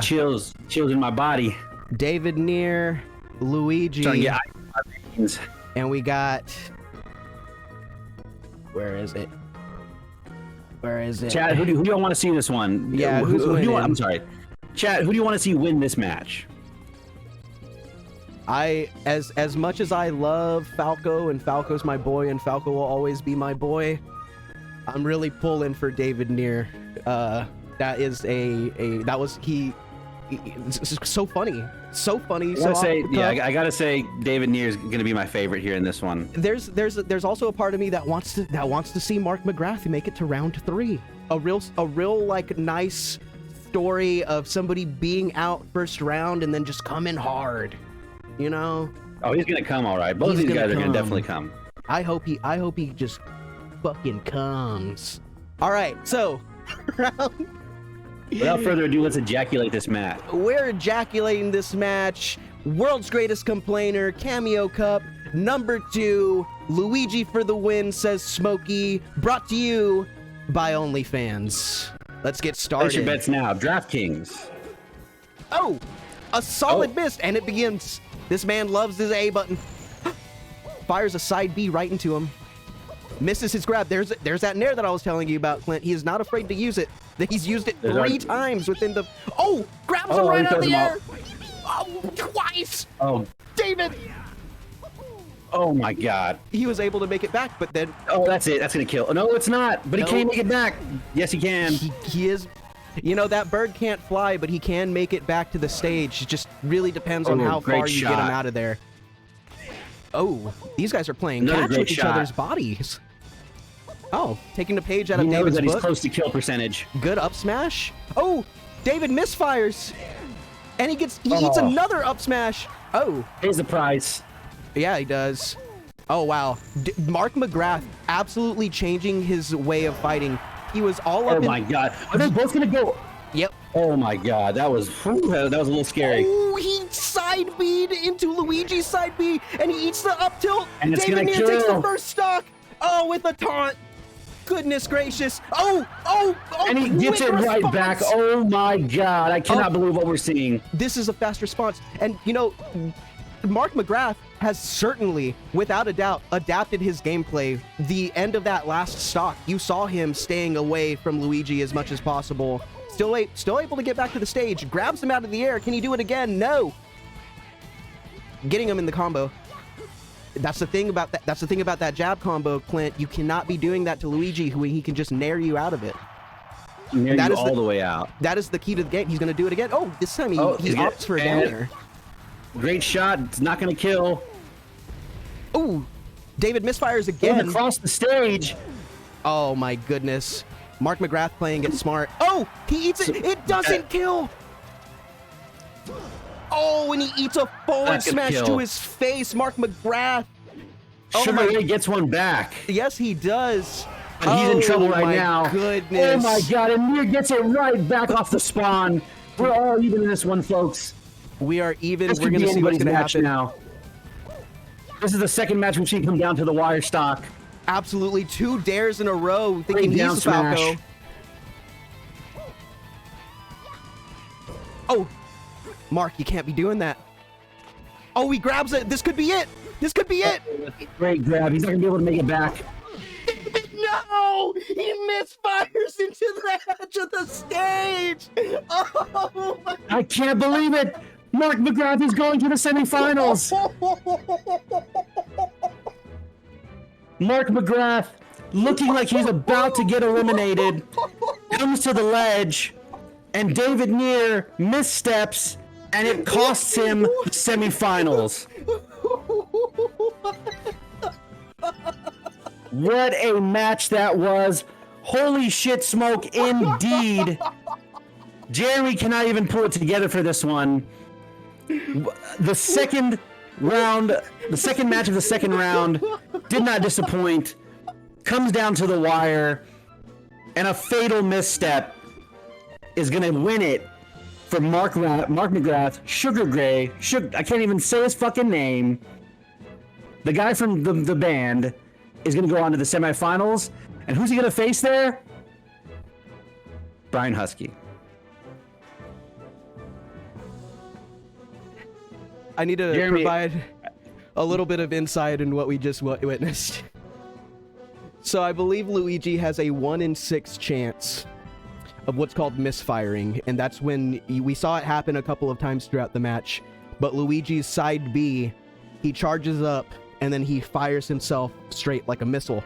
chills in my body. David Neer, Luigi. Starting to get and we got. Where is it? Chad, who do you want to see this one? Yeah, who do you want? I'm sorry, Chad. Who do you want to see win this match? As much as I love Falco, and Falco's my boy, and Falco will always be my boy, I'm really pulling for David Neer. It's so funny. So funny. I gotta say, David Neer is gonna be my favorite here in this one. There's also a part of me that wants to see Mark McGrath make it to round 3. A real like nice story of somebody being out first round and then just coming hard. You know? Oh, he's gonna come all right. Both of these guys are gonna definitely come. I hope he just fucking comes. All right, so round. Without further ado, let's ejaculate this match. We're ejaculating this match. World's Greatest Complainer, Cameo Cup, number 2. Luigi for the win, says Smokey. Brought to you by OnlyFans. Let's get started. Place your bets now. DraftKings. Oh, a solid miss, and it begins. This man loves his A button. Fires a side B right into him. Misses his grab. There's that nair that I was telling you about, Clint. He is not afraid to use it. He's used it 3 times within the... Oh! Grabs him right out of the air! Oh, twice! Oh. David! Oh my god. He was able to make it back, but then... Oh, that's it. That's gonna kill. Oh, no, it's not. But he can't make it back. Yes, he can. He is... You know, that bird can't fly, but he can make it back to the stage. It just really depends on how far you get him out of there. Oh, these guys are playing catch with each other's bodies. Oh, taking the page out of David's book. He's close to kill percentage. Good up smash. Oh, David misfires. And he eats another up smash. Oh. Here's the prize. Yeah, he does. Oh, wow. Mark McGrath absolutely changing his way of fighting. He was all up Oh, my God. Are they both going to go? Yep. Oh, my God. That was a little scary. Oh, he side B'd into Luigi's side B, and he eats the up tilt. And it's David going to Neer takes the kill. first stock. Oh, with a taunt. Goodness gracious. Oh. And he gets it right back. Oh, my God. I cannot believe what we're seeing. This is a fast response. And, you know, Mark McGrath has certainly, without a doubt, adapted his gameplay. The end of that last stock, you saw him staying away from Luigi as much as possible. Still able to get back to the stage, grabs him out of the air. Can he do it again? No. Getting him in the combo. That's the thing about that. That's the thing about that jab combo, Clint. You cannot be doing that to Luigi, who he can just nair you out of it. Nair you all the way out. That is the key to the game. He's going to do it again. Oh, this time he opts for a down air. Great shot. It's not going to kill. Oh, David misfires again. Across the stage. Oh my goodness. Mark McGrath playing it smart. Oh, he eats it. It doesn't kill. Oh, and he eats a forward smash to his face. Mark McGrath. Sugar Ray gets one back. Yes, he does. And he's in trouble right now. Oh my goodness. Oh my god, and Mir gets it right back off the spawn. We're all even in this one, folks. We are even. This We're going to see what's going to happen now. This is the second match we've seen come down to the wire stock. Absolutely. 2 dares in a row, thinking he's a Falco. Oh, Mark, you can't be doing that. Oh, he grabs it. This could be it. This could be it. Great grab. He's not going to be able to make it back. No! He misfires into the edge of the stage! Oh my... I can't believe it! Mark McGrath is going to the semifinals! Mark McGrath, looking like he's about to get eliminated, comes to the ledge, and David Neer missteps, and it costs him the semifinals. What a match that was. Holy shit smoke indeed. Jeremy cannot even pull it together for this one. The second round, the second match of the second round did not disappoint. Comes down to the wire, and a fatal misstep is going to win it for Mark McGrath, Sugar Gray. I can't even say his fucking name. The guy from the band is going to go on to the semifinals. And who's he going to face there? Brian Husky. I need to provide a little bit of insight in what we just witnessed. So I believe Luigi has a 1 in 6 chance of what's called misfiring. And that's when we saw it happen a couple of times throughout the match. But Luigi's side B, he charges up, and then he fires himself straight like a missile.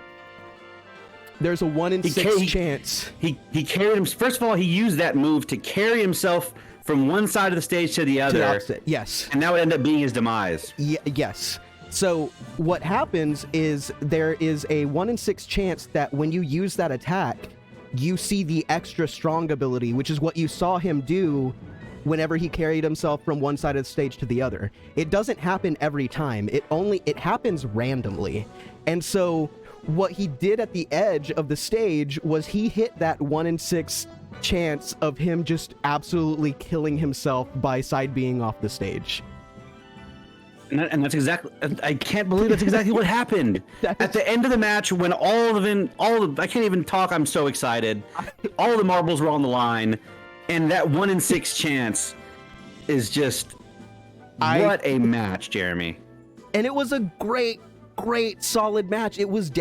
There's a 1 in 6 chance. He carried him. First of all, he used that move to carry himself from one side of the stage to the other. To the opposite, yes. And that would end up being his demise. Yes. So what happens is there is a 1 in 6 chance that when you use that attack, you see the extra strong ability, which is what you saw him do whenever he carried himself from one side of the stage to the other. It doesn't happen every time. It happens randomly. And so what he did at the edge of the stage was he hit that 1 in 6 chance of him just absolutely killing himself by side being off the stage. And that's exactly, I can't believe that's exactly what happened. At the end of the match, when I can't even talk, I'm so excited. All the marbles were on the line. And that 1 in 6 chance is just what a match, Jeremy. And it was a great solid match. It was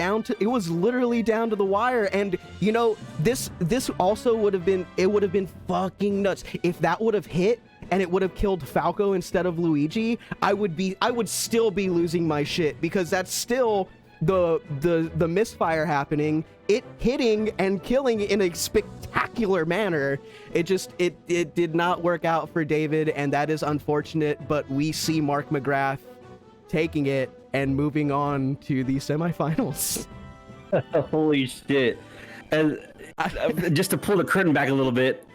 literally down to the wire. And you know, this also would have been fucking nuts if that would have hit and it would have killed Falco instead of Luigi. I would still be losing my shit, because that's still the misfire happening, it hitting and killing in a spectacular manner. It did not work out for David, and that is unfortunate, but we see Mark McGrath taking it and moving on to the semifinals. Holy shit. And just to pull the curtain back a little bit,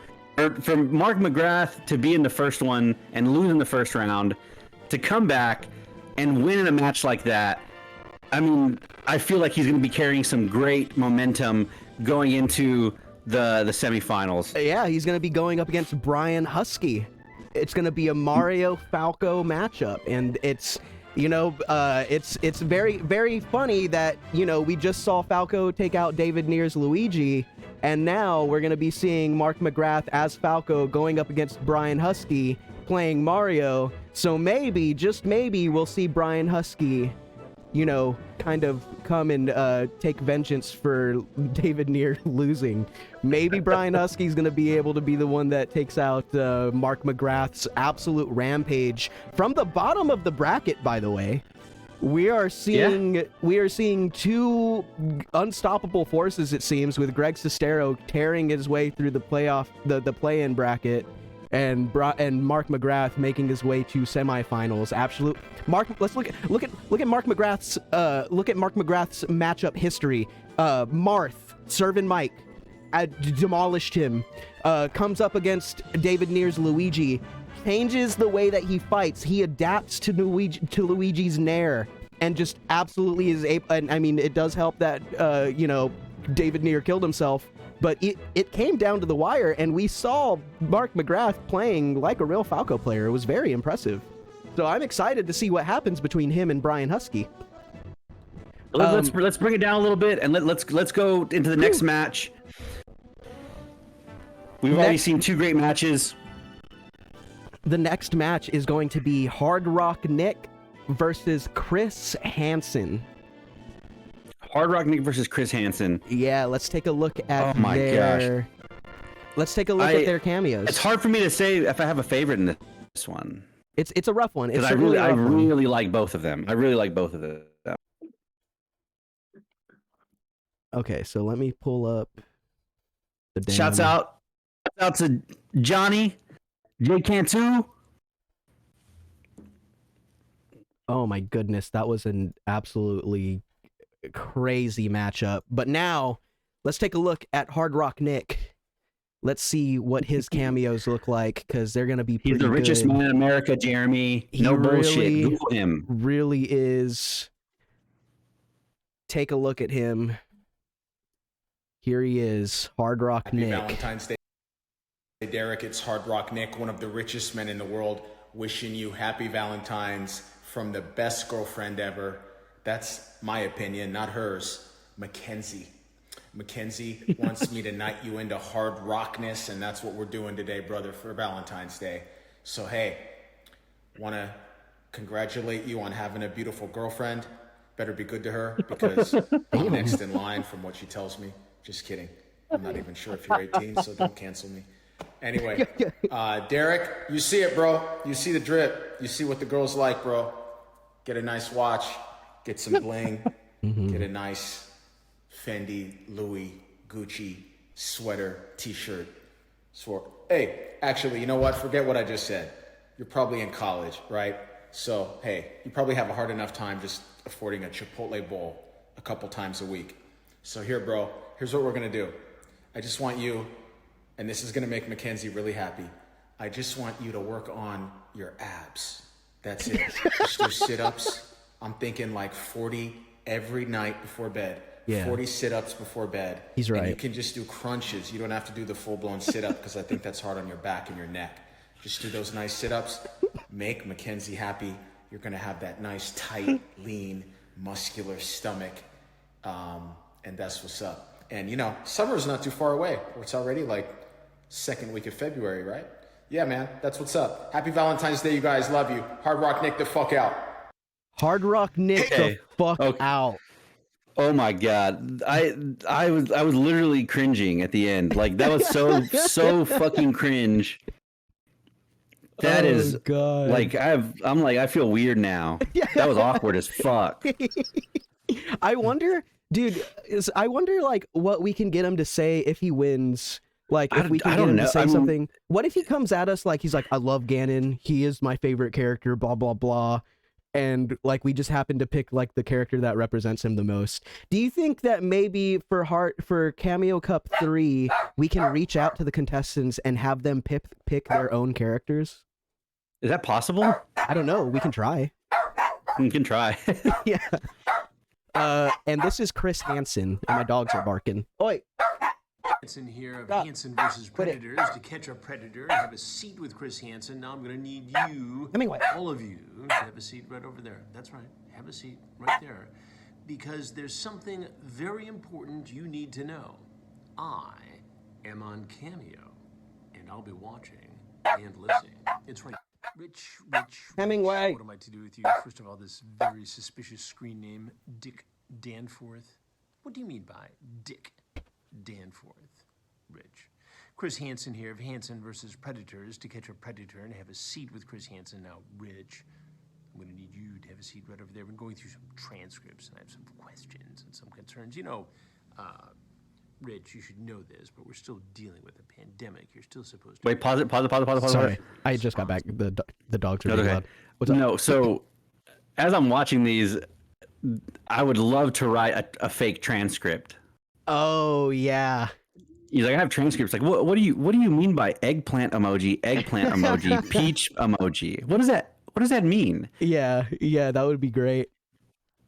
for Mark McGrath to be in the first one and lose in the first round, to come back and win in a match like that, I mean, I feel like he's going to be carrying some great momentum going into the semifinals. Yeah, he's going to be going up against Brian Husky. It's going to be a Mario Falco matchup, and it's very, very funny that, we just saw Falco take out David Neer's Luigi, and now we're going to be seeing Mark McGrath as Falco going up against Brian Husky playing Mario. So maybe, just maybe, we'll see Brian Husky, you know, kind of come and take vengeance for David Neer losing. Maybe Brian Husky's going to be able to be the one that takes out Mark McGrath's absolute rampage from the bottom of the bracket, by the way. We are seeing two unstoppable forces, it seems, with Greg Sestero tearing his way through the play-in bracket, and Mark McGrath making his way to semifinals. Absolute Mark. Let's look at Mark McGrath's matchup history. Marth, Servant Mike, demolished him. Comes up against David Neer's Luigi. Changes the way that he fights. He adapts to Luigi's Nair, and just absolutely is able. And I mean, it does help that David Neer killed himself, but it came down to the wire, and we saw Mark McGrath playing like a real Falco player. It was very impressive. So I'm excited to see what happens between him and Brian Husky. Let's bring it down a little bit, and let's go into the next match. We've already seen two great matches. The next match is going to be Hard Rock Nick versus Chris Hansen. Hard Rock Nick versus Chris Hansen. Yeah, let's take a look at gosh. Let's take a look at their cameos. It's hard for me to say if I have a favorite in this one. It's a rough one. It's I really like both of them. I really like both of them. Okay, so let me pull up the damn... Shouts out to Johnny J Cantu. Oh my goodness, that was an absolutely crazy matchup. But now, let's take a look at Hard Rock Nick. Let's see what his cameos look like, because they're going to be pretty good. He's the richest man in America, Jeremy. No bullshit. Google him. Really is. Take a look at him. Here he is, Hard Rock Nick. Happy Valentine's Day, Derek. It's Hard Rock Nick, one of the richest men in the world, wishing you happy Valentine's from the best girlfriend ever. That's my opinion, not hers. Mackenzie. Mackenzie wants me to knight you into hard rockness, and that's what we're doing today, brother, for Valentine's Day. So, hey, want to congratulate you on having a beautiful girlfriend. Better be good to her, because I'm next in line from what she tells me. Just kidding. I'm not even sure if you're 18, so don't cancel me. Anyway, Derek, you see it, bro. You see the drip. You see what the girls like, bro. Get a nice watch. Get some bling. Get a nice Fendi, Louis, Gucci sweater, t-shirt. Hey, actually, you know what? Forget what I just said. You're probably in college, right? So, hey, you probably have a hard enough time just affording a Chipotle bowl a couple times a week. So here, bro, here's what we're going to do. I just want you, and this is going to make Mackenzie really happy. I just want you to work on your abs. That's it. Just do sit-ups. I'm thinking like 40 every night before bed. Yeah. 40 sit-ups before bed. He's right. And you can just do crunches. You don't have to do the full-blown sit-up, because I think that's hard on your back and your neck. Just do those nice sit-ups. Make Mackenzie happy. You're going to have that nice, tight, lean, muscular stomach. And that's what's up. And, you know, summer's not too far away. It's already like second week of February, right? Yeah, man, that's what's up. Happy Valentine's Day, you guys. Love you. Hard Rock Nick the fuck out. Hard Rock Nick the fuck out. Oh my god, I was literally cringing at the end. Like, that was so fucking cringe. That is God. Like, I feel weird now. That was awkward as fuck. I wonder, dude. I wonder like what we can get him to say if he wins. Like, if we can get him to say something. What if he comes at us like he's like, I love Ganon. He is my favorite character. Blah blah blah. And like we just happen to pick like the character that represents him the most. Do you think that maybe for Cameo Cup 3 we can reach out to the contestants and have them pick their own characters? Is that possible? I don't know. We can try. We can try. Yeah. And this is Chris Hansen, and my dogs are barking. Oi. Hansen here of Hansen versus Predators. To catch a predator, have a seat with Chris Hansen. Now I'm going to need you, all of you, to have a seat right over there. That's right. Have a seat right there. Because there's something very important you need to know. I am on Cameo, and I'll be watching and listening. It's right. Rich. Hemingway. What am I to do with you? First of all, this very suspicious screen name, Dick Danforth. What do you mean by Dick Danforth, Rich? Chris Hansen here of Hansen versus Predators to catch a predator and have a seat with Chris Hansen. Now, Rich, I'm going to need you to have a seat right over there. We're going through some transcripts, and I have some questions and some concerns. You know, Rich, you should know this, but we're still dealing with a pandemic. You're still supposed to... Wait, pause it. Sorry, I just got back. The dogs are really loud. What's up? No, so as I'm watching these, I would love to write a fake transcript. Oh, yeah. He's like, I have transcripts. Like, what do you mean by eggplant emoji, peach emoji? What does that mean? Yeah, that would be great.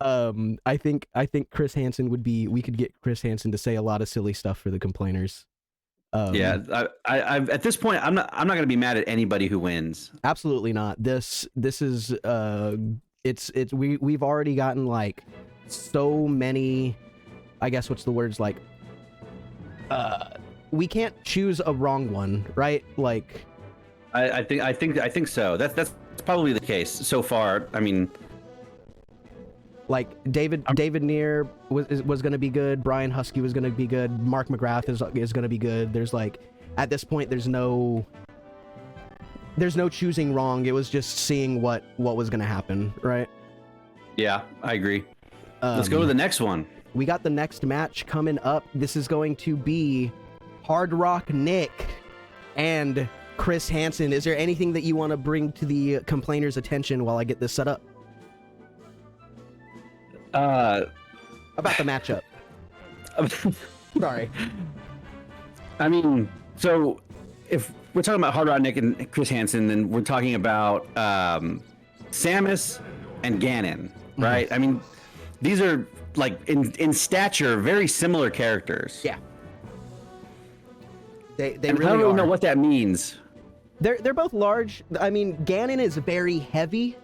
I think Chris Hansen we could get Chris Hansen to say a lot of silly stuff for the complainers. Yeah, I at this point, I'm not going to be mad at anybody who wins. Absolutely not. This is we've already gotten like so many, I guess what's the words, like we can't choose a wrong one, right? Like I think so. That's probably the case so far. I mean, like David Neer was going to be good. Brian Husky was going to be good. Mark McGrath is going to be good. There's like, at this point, there's no choosing wrong. It was just seeing what was going to happen, right? Yeah, I agree. Let's go to the next one. We got the next match coming up. This is going to be Hard Rock Nick and Chris Hansen. Is there anything that you want to bring to the complainers' attention while I get this set up? About the matchup. Sorry. I mean, so if we're talking about Hard Rock Nick and Chris Hansen, then we're talking about Samus and Ganon, right? Mm-hmm. I mean, these are like in stature very similar characters. Yeah. They and really I don't are. know what that means. They're both large. I mean, Ganon is very heavy,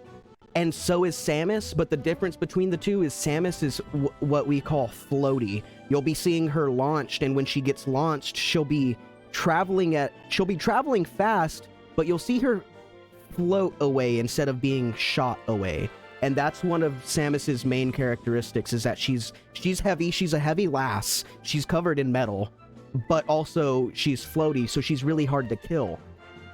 and so is Samus, but the difference between the two is Samus is what we call floaty. You'll be seeing her launched, and when she gets launched, she'll be traveling fast, but you'll see her float away instead of being shot away. And that's one of Samus's main characteristics, is that she's heavy, she's a heavy lass, she's covered in metal, but also she's floaty, so she's really hard to kill.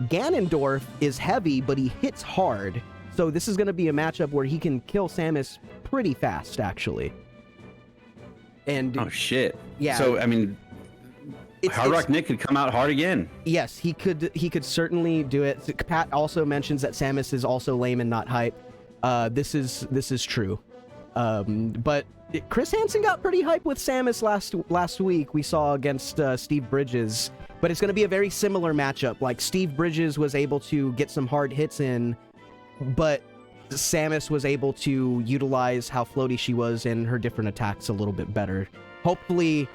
Ganondorf is heavy, but he hits hard. So this is going to be a matchup where he can kill Samus pretty fast, actually. And oh shit! Yeah. So I mean, Hard Rock Nick could come out hard again. Yes, he could certainly do it. Pat also mentions that Samus is also lame and not hype. This is true. But Chris Hansen got pretty hype with Samus last week. We saw against Steve Bridges. But it's going to be a very similar matchup. Like, Steve Bridges was able to get some hard hits in, but Samus was able to utilize how floaty she was and her different attacks a little bit better. Hopefully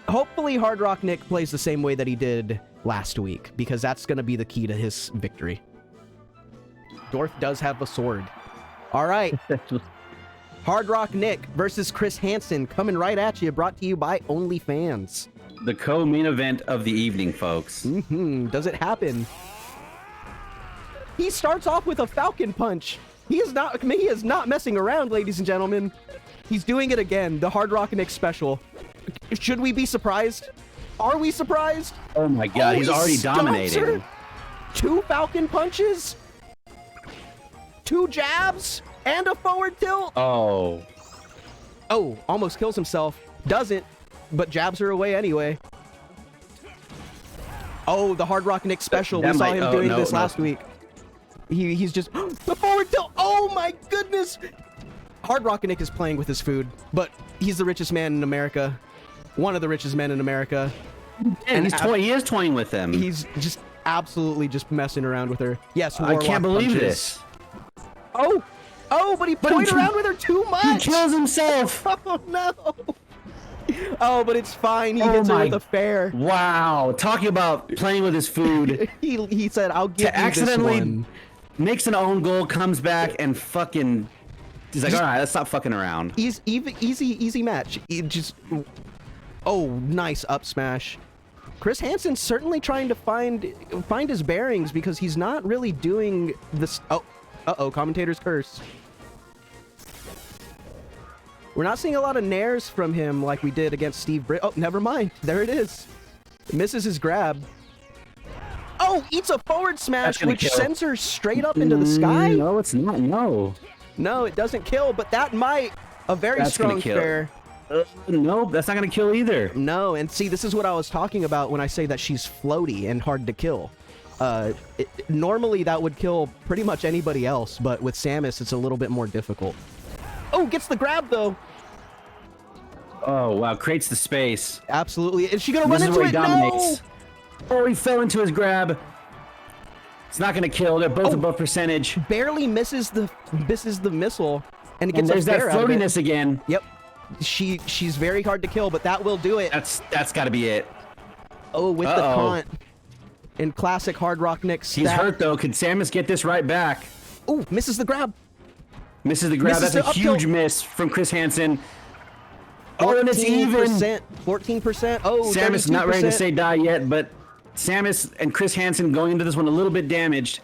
Hard Rock Nick plays the same way that he did last week, because that's going to be the key to his victory. Dorf does have a sword. All right. Hard Rock Nick versus Chris Hansen coming right at you, brought to you by OnlyFans. The co-main event of the evening, folks. Does it happen? He starts off with a Falcon Punch. He is not messing around, ladies and gentlemen. He's doing it again. The Hard Rock Nick special. Should we be surprised? Are we surprised? Oh my god, he's already dominating. Her. 2 Falcon Punches, 2 jabs, and a forward tilt. Oh, almost kills himself. Doesn't, but jabs her away anyway. Oh, the Hard Rock Nick special. We saw him doing this last week. He's just the forward tilt. Oh my goodness. Hard Rock Nick is playing with his food, but he's the richest man in America. One of the richest men in America. And he is toying with them. He's just absolutely just messing around with her. Yes, I can't believe this. Oh, but he toyed around with her too much. He kills himself. Oh no. Oh, but it's fine. He hits her with a fair. Wow. Talking about playing with his food. he said, I'll give you accidentally this one. Makes an own goal, comes back, and fucking... He's like, all right, let's stop fucking around. Easy match. Oh, nice up smash. Chris Hansen's certainly trying to find his bearings because he's not really doing this. Oh, commentator's curse. We're not seeing a lot of nairs from him like we did against Steve Britt. Oh, never mind. There it is. Misses his grab. Oh, eats a forward smash, which sends her straight up into the sky? No, it's not. No. No, it doesn't kill, but that might. A very strong spare. Nope, that's not going to kill either. No, and see, this is what I was talking about when I say that she's floaty and hard to kill. Normally, that would kill pretty much anybody else, but with Samus, it's a little bit more difficult. Oh, gets the grab, though. Oh, wow, creates the space. Absolutely. Is she going to run into it? Dominates. No! Oh, he fell into his grab. It's not going to kill. They're both above percentage. Barely misses the missile, and it gets there's that floatiness again. Yep. She's very hard to kill, but that will do it. That's got to be it. Oh, with the taunt. In classic Hard Rock Nick style. He's hurt, though. Could Samus get this right back? Oh, misses the grab. Misses the grab. That's a huge miss from Chris Hansen. Oh, and it's even. 14%. Oh, Samus 32%. not ready to say die yet, but Samus and Chris Hansen going into this one a little bit damaged.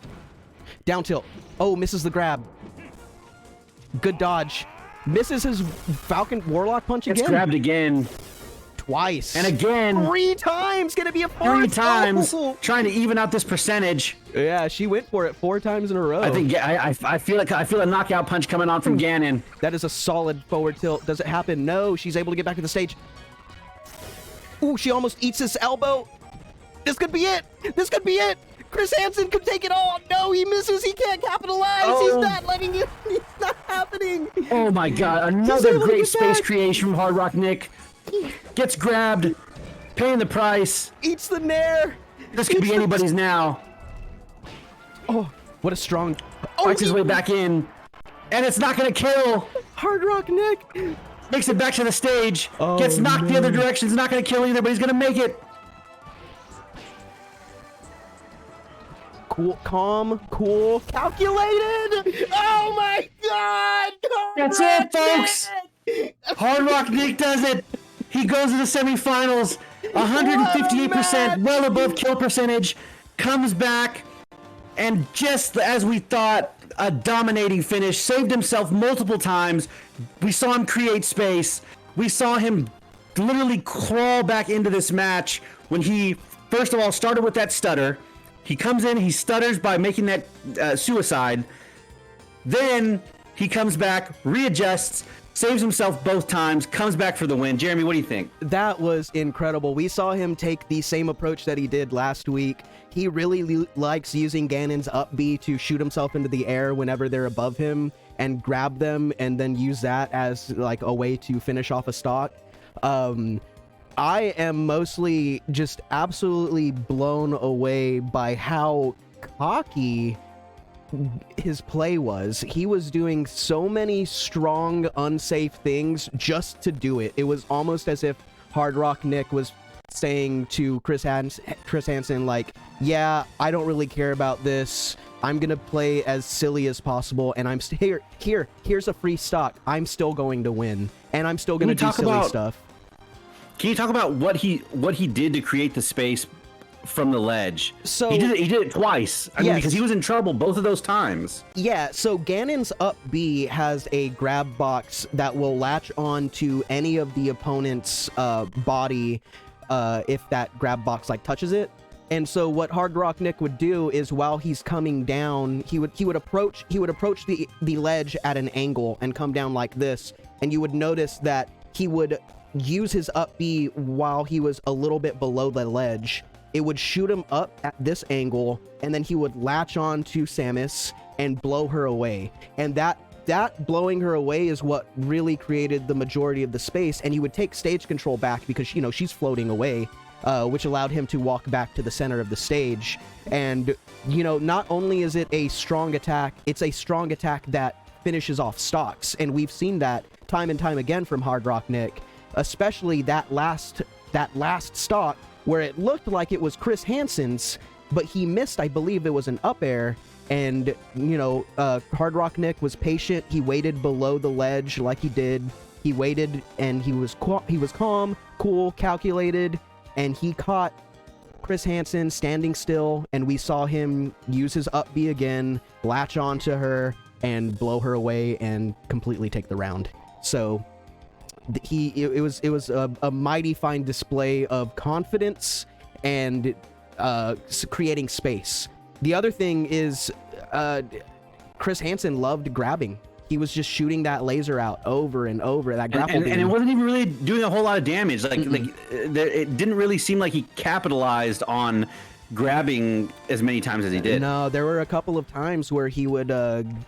Down tilt. Oh, misses the grab. Good dodge. Misses his Falcon Warlock punch again. Gets grabbed again. Twice. And again. 3 times. Gonna be a 4th. 3 times. Oh. Trying to even out this percentage. Yeah, she went for it 4 times in a row. I think I feel a knockout punch coming on from Ganon. That is a solid forward tilt. Does it happen? No. She's able to get back to the stage. Ooh, she almost eats his elbow. This could be it. This could be it. Chris Hansen could take it all. No, he misses. He can't capitalize. Oh. He's not letting it. It's not happening. Oh my God! Another great space creation from Hard Rock Nick. Gets grabbed, paying the price. Eats the nair. This could be anybody's now. Oh, what a strong. Fights his way back in, and it's not gonna kill. Hard Rock Nick makes it back to the stage. Gets knocked the other direction. It's not gonna kill either, but he's gonna make it. Cool, calm, cool, calculated. Oh my God! That's it, folks. Hard Rock Nick does it. He goes to the semifinals, 158%, well above kill percentage, comes back, and just as we thought, a dominating finish, saved himself multiple times. We saw him create space. We saw him literally crawl back into this match when he, first of all, started with that stutter. He comes in, he stutters by making that suicide. Then he comes back, readjusts, saves himself both times, comes back for the win. Jeremy, what do you think? That was incredible. We saw him take the same approach that he did last week. He really likes using Ganon's up B to shoot himself into the air whenever they're above him and grab them and then use that as like a way to finish off a stock. I am mostly just absolutely blown away by how cocky his play was. He was doing so many strong, unsafe things just to do it. It was almost as if Hard Rock Nick was saying to Chris Hansen, like, yeah, I don't really care about this. I'm gonna play as silly as possible, and I'm here's a free stock. I'm still going to win, and I'm still gonna do silly stuff. Can you talk about what he did to create the space from the ledge? So he did it twice. I mean, because he was in trouble both of those times. Yeah, so Ganon's up B has a grab box that will latch on to any of the opponent's body if that grab box like touches it. And so what Hard Rock Nick would do is while he's coming down, he would approach the ledge at an angle and come down like this, and you would notice that he would use his up B while he was a little bit below the ledge. It would shoot him up at this angle, and then he would latch on to Samus and blow her away. And that blowing her away is what really created the majority of the space, and he would take stage control back because, you know, she's floating away, which allowed him to walk back to the center of the stage. And, you know, not only is it a strong attack, it's a strong attack that finishes off stocks, and we've seen that time and time again from Hard Rock Nick. Especially that last stock where it looked like it was Chris Hansen's, but he missed, I believe it was an up air, and, you know, Hard Rock Nick was patient. He waited below the ledge like he did. He waited, and he was calm, cool, calculated, and he caught Chris Hansen standing still, and we saw him use his up B again, latch onto her, and blow her away and completely take the round. So it was a mighty fine display of confidence and creating space. The other thing is Chris Hansen loved grabbing. He was just shooting that laser out over and over, that grapple beam. And it wasn't even really doing a whole lot of damage. It didn't really seem like he capitalized on grabbing as many times as he did. No, there were a couple of times where he would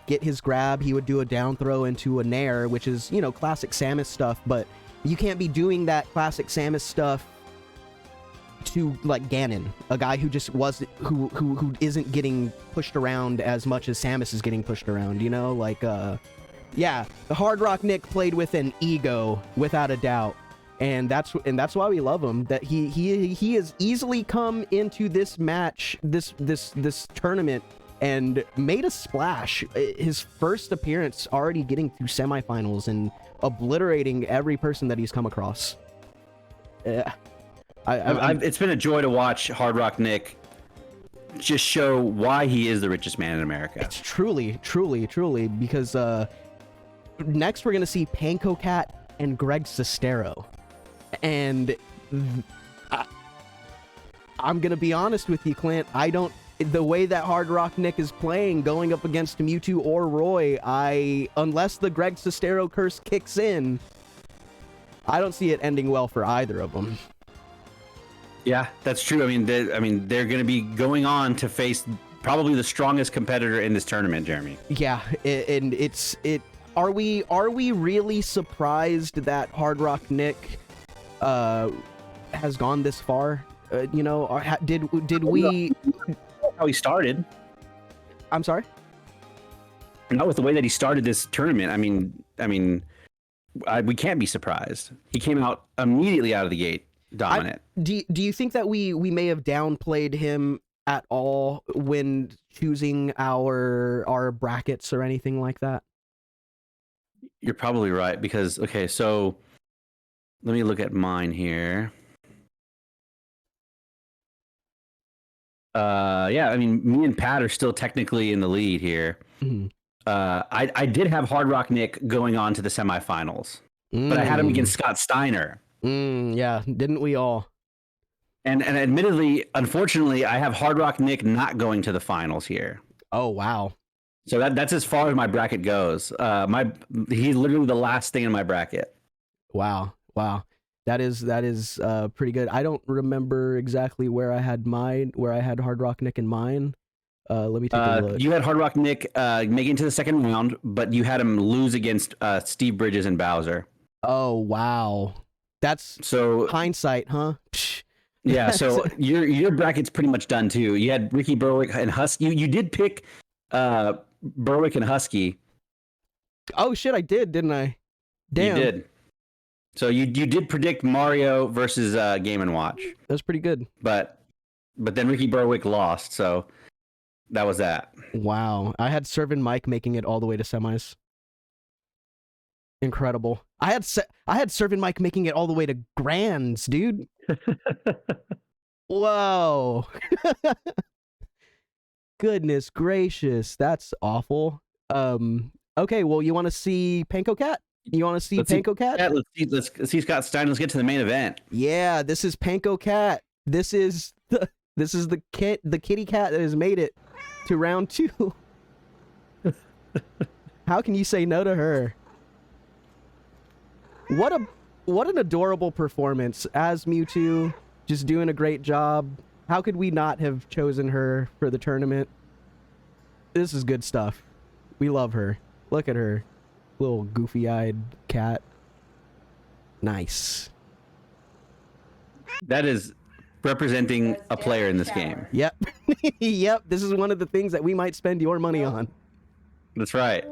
get his grab, he would do a down throw into a nair, which is, you know, classic Samus stuff, but you can't be doing that classic Samus stuff to like Ganon, a guy who just who isn't getting pushed around as much as Samus is getting pushed around, you know? Like yeah, the Hard Rock Nick played with an ego without a doubt. And that's why we love him. That he has easily come into this match, this tournament, and made a splash. His first appearance, already getting through semifinals and obliterating every person that he's come across. It's been a joy to watch Hard Rock Nick just show why he is the richest man in America. It's truly, because next we're gonna see Panko Cat and Greg Sestero. And I'm gonna be honest with you, Clint. The way that Hard Rock Nick is playing, going up against Mewtwo or Roy, unless the Greg Sestero curse kicks in, I don't see it ending well for either of them. Yeah, that's true. I mean, they're going to be going on to face probably the strongest competitor in this tournament, Jeremy. Yeah, and Are we really surprised that Hard Rock Nick has gone this far? You know, or did we? How he started? I'm sorry. Not with the way that he started this tournament. I mean, we can't be surprised. He came out immediately out of the gate dominant. Do you think that we may have downplayed him at all when choosing our brackets or anything like that? You're probably right, because okay, so let me look at mine here. Yeah, I mean, me and Pat are still technically in the lead here. Mm-hmm. I did have Hard Rock Nick going on to the semifinals, but I had him against Scott Steiner. Yeah, didn't we all? And admittedly, unfortunately, I have Hard Rock Nick not going to the finals here. Oh, wow. So that's as far as my bracket goes. He's literally the last thing in my bracket. Wow. That is pretty good. I don't remember exactly where I had Hard Rock Nick in mine. Let me take a look. You had Hard Rock Nick making it to the second round, but you had him lose against Steve Bridges and Bowser. Oh, wow. That's so hindsight, huh? Yeah, so your bracket's pretty much done too. You had Ricky Berwick and Husky. You did pick Berwick and Husky. Oh shit, I did, didn't I? Damn. You did. So you did predict Mario versus Game & Watch. That's pretty good. But then Ricky Berwick lost, so that was that. Wow. I had Servant Mike making it all the way to semis. Incredible. I had Servant Mike making it all the way to grands, dude. Whoa. Goodness gracious, that's awful. Okay, well, you want to see Panko Cat? You want to see Panko Cat? Yeah, let's see Scott Steiner. Let's get to the main event. Yeah, this is Panko Cat. This is the kitty cat that has made it to round 2. How can you say no to her? What an adorable performance as Mewtwo, just doing a great job. How could we not have chosen her for the tournament? This is good stuff. We love her. Look at her. Little goofy-eyed cat. Nice. That is representing a player in this game. Yep. Yep. This is one of the things that we might spend your money on. That's right.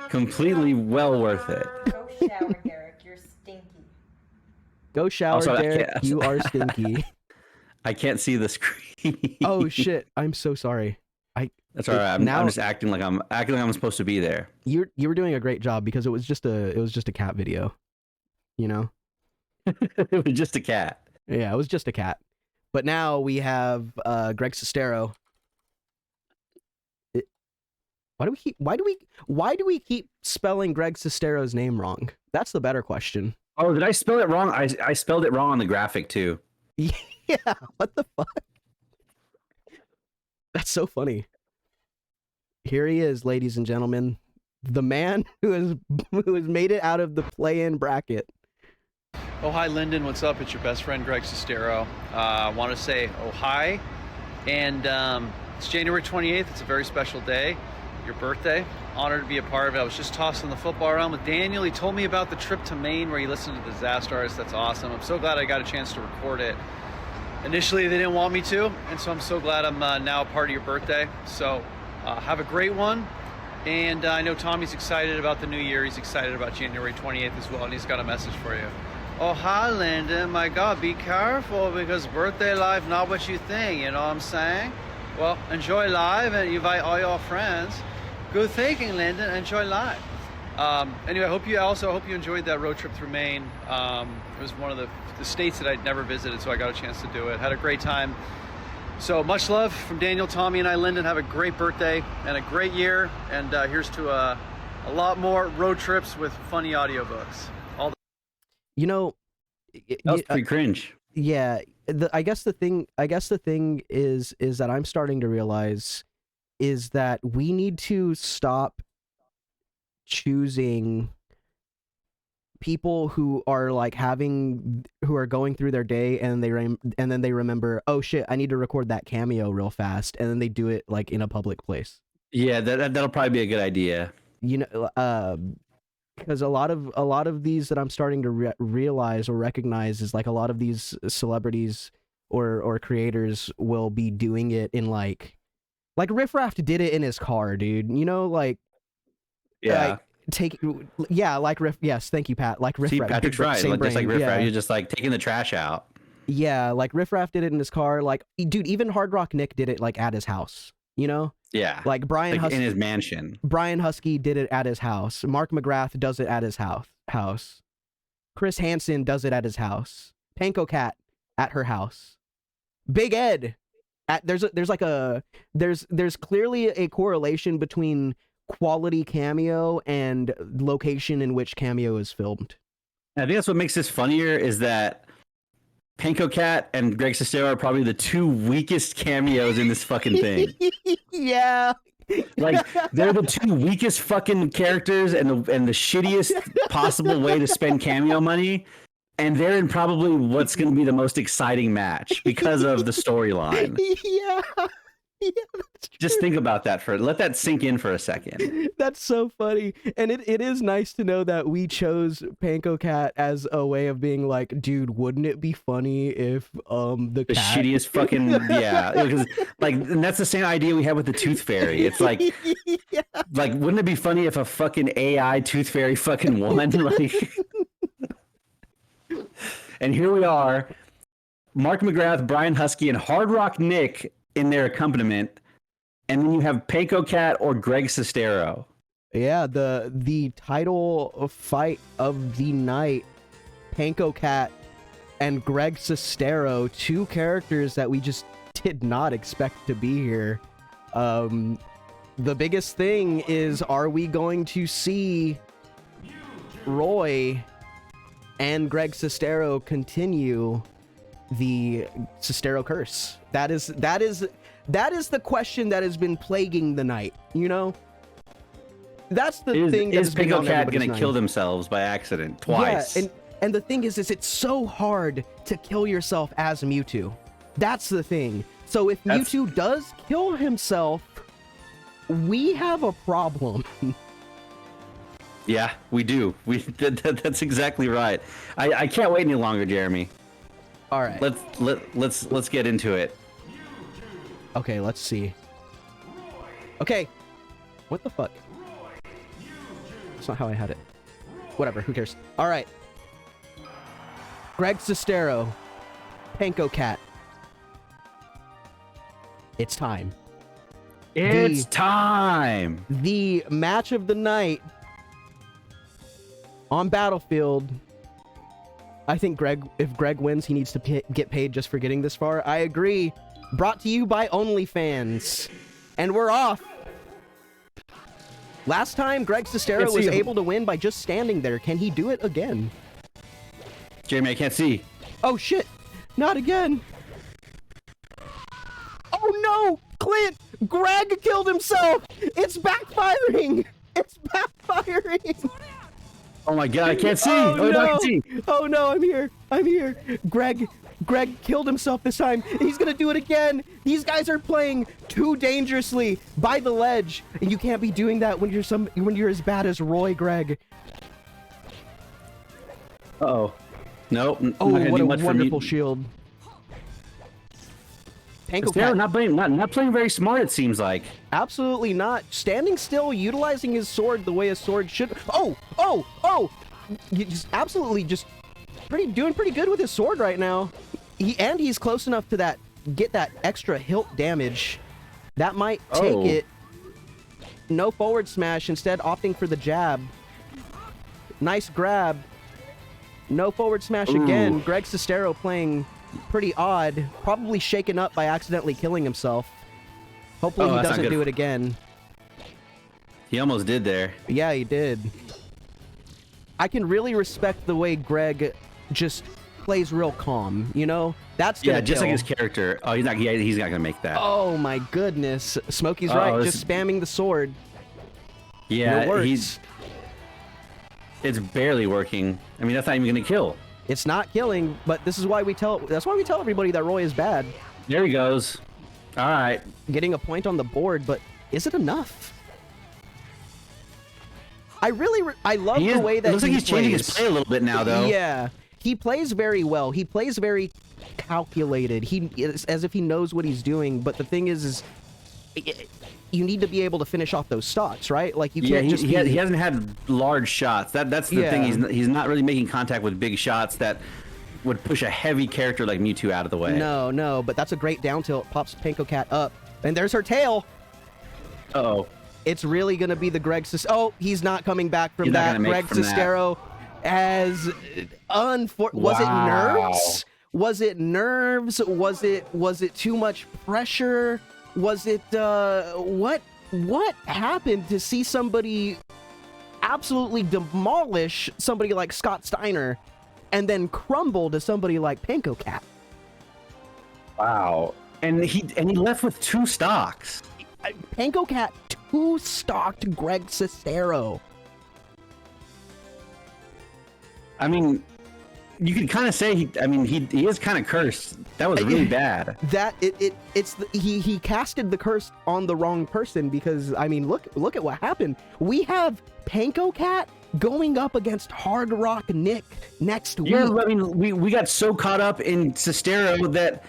Completely well worth it. Go shower, Derek. You're stinky. Go shower, Derek. You are stinky. I can't see the screen. Oh shit! I'm so sorry. That's all right. I'm just acting like I'm supposed to be there. You were doing a great job because it was just a cat video, you know. It was just a cat. Yeah, it was just a cat. But now we have Greg Sestero. Why do we keep spelling Greg Sestero's name wrong? That's the better question. Oh, did I spell it wrong? I spelled it wrong on the graphic too. Yeah, what the fuck? That's so funny. Here he is, ladies and gentlemen. The man who has made it out of the play-in bracket. Oh, hi, Lyndon. What's up? It's your best friend, Greg Sestero. I want to say oh, hi. And it's January 28th. It's a very special day. Your birthday. Honored to be a part of it. I was just tossing the football around with Daniel. He told me about the trip to Maine where he listened to Disaster Artist. That's awesome. I'm so glad I got a chance to record it. Initially, they didn't want me to, and so I'm so glad I'm now a part of your birthday. So have a great one. And I know Tommy's excited about the new year. He's excited about January 28th as well, and he's got a message for you. Oh, hi, Lyndon. My God, be careful because birthday life, not what you think, you know what I'm saying? Well, enjoy live and invite all your friends. Good thinking, Lyndon. Enjoy live. Anyway, I hope you enjoyed that road trip through Maine. It was one of the states that I'd never visited, so I got a chance to do it. Had a great time. So much love from Daniel, Tommy, and I, Lyndon. Have a great birthday and a great year. And here's to a lot more road trips with funny audiobooks. You know, that was pretty cringe. Yeah, I guess the thing is that I'm starting to realize is that we need to stop choosing people who are like who are going through their day and then they remember, oh shit, I need to record that cameo real fast, and then they do it like in a public place. Yeah, that'll probably be a good idea. You know, because a lot of these that I'm starting to realize or recognize is like a lot of these celebrities or creators will be doing it in like Riff Raff did it in his car, dude. You know, like yeah. Like Riff. Yes, thank you, Pat. Like Riff See, Raff. Patrick's right. Just like Riff Raff, yeah. you're just like taking the trash out. Yeah, like Riff Raff did it in his car. Like, dude, even Hard Rock Nick did it like at his house. You know? Yeah. Like Brian Husky in his mansion. Brian Husky did it at his house. Mark McGrath does it at his house. Chris Hansen does it at his house. Panko Cat at her house. Big Ed. There's clearly a correlation between quality Cameo and location in which Cameo is filmed. I think that's what makes this funnier is that Panko Cat and Greg Sestero are probably the two weakest cameos in this fucking thing. Yeah. Like, they're the two weakest fucking characters and the shittiest possible way to spend cameo money. And they're in probably what's going to be the most exciting match because of the storyline. Yeah. Yeah, just think about that let that sink in for a second. That's so funny. And it is nice to know that we chose Panko Cat as a way of being like, dude, wouldn't it be funny if the cat... shittiest fucking yeah, because like, and that's the same idea we had with the Tooth Fairy. It's like yeah. Like, wouldn't it be funny if a fucking AI Tooth Fairy fucking won? Like, and here we are, Mark McGrath, Brian Husky, and Hard Rock Nick in their accompaniment, and then you have Panko Cat or Greg Sestero. Yeah, the title fight of the night, Panko Cat and Greg Sestero, two characters that we just did not expect to be here. The biggest thing is, are we going to see Roy and Greg Sestero continue the Sestero curse? That is the question that has been plaguing the night, you know? That's the thing that's been on everybody's Cat gonna night. kill themselves by accident twice? Yeah, and the thing is it's so hard to kill yourself as Mewtwo. That's the thing. So if Mewtwo does kill himself, we have a problem. Yeah, we do. That's exactly right. I can't wait any longer, Jeremy. All right. Let's get into it. Okay, let's see. Okay. What the fuck? That's not how I had it. Whatever, who cares? All right. Greg Sestero, Panko Cat. It's time. It's time. The match of the night on Battlefield. I think if Greg wins, he needs to get paid just for getting this far. I agree. Brought to you by OnlyFans. And we're off. Last time, Greg Sestero was able to win by just standing there. Can he do it again? Jeremy, I can't see. Oh, shit. Not again. Oh, no. Clint, Greg killed himself. It's backfiring. It's backfiring. Oh my god, I can't see. Oh, no. I can see. Oh no, I'm here. Greg killed himself this time. He's gonna do it again. These guys are playing too dangerously by the ledge, and you can't be doing that when you're as bad as Roy, Greg. Uh-oh. Nope. Oh, what a wonderful shield. Panko not playing very smart, it seems like. Absolutely not. Standing still, utilizing his sword the way a sword should. Oh! He's doing pretty good with his sword right now. He's close enough to get that extra hilt damage. That might take it. No forward smash, instead opting for the jab. Nice grab. No forward smash again. Greg Sestero playing pretty odd, probably shaken up by accidentally killing himself. Hopefully he doesn't do it again. He almost did there. Yeah, he did. I can really respect the way Greg just plays real calm, you know? That's gonna just kill. like his character. Oh, he's not gonna make that. Oh my goodness. Smokey's right, just spamming the sword. Yeah, it works. It's barely working. I mean, that's not even gonna kill. It's not killing, but that's why we tell everybody that Roy is bad. There he goes. All right. Getting a point on the board, but is it enough? I love the way that it looks like he's changing his play a little bit now, though. Yeah. He plays very well. He plays very calculated. It's as if he knows what he's doing, but the thing is you need to be able to finish off those stocks, right? Like you can't he hasn't had large shots. That's the thing. He's not really making contact with big shots that would push a heavy character like Mewtwo out of the way. No, but that's a great down tilt. Pops Panko Cat up, and there's her tail. Uh-oh. It's really gonna be the Greg Sestero. Oh, he's not coming back from that. Greg Sestero as was it nerves? Was it nerves? Was it too much pressure? Was it what happened to see somebody absolutely demolish somebody like Scott Steiner and then crumble to somebody like Panko Cat? Wow. And he left with 2 stocks. Panko Cat 2-stocked Greg Sestero. I mean, you could kind of say he is kind of cursed. That was really bad. He casted the curse on the wrong person, because I mean, look at what happened. We have Panko Cat going up against Hard Rock Nick next week. Yeah, I mean, we got so caught up in Sestero that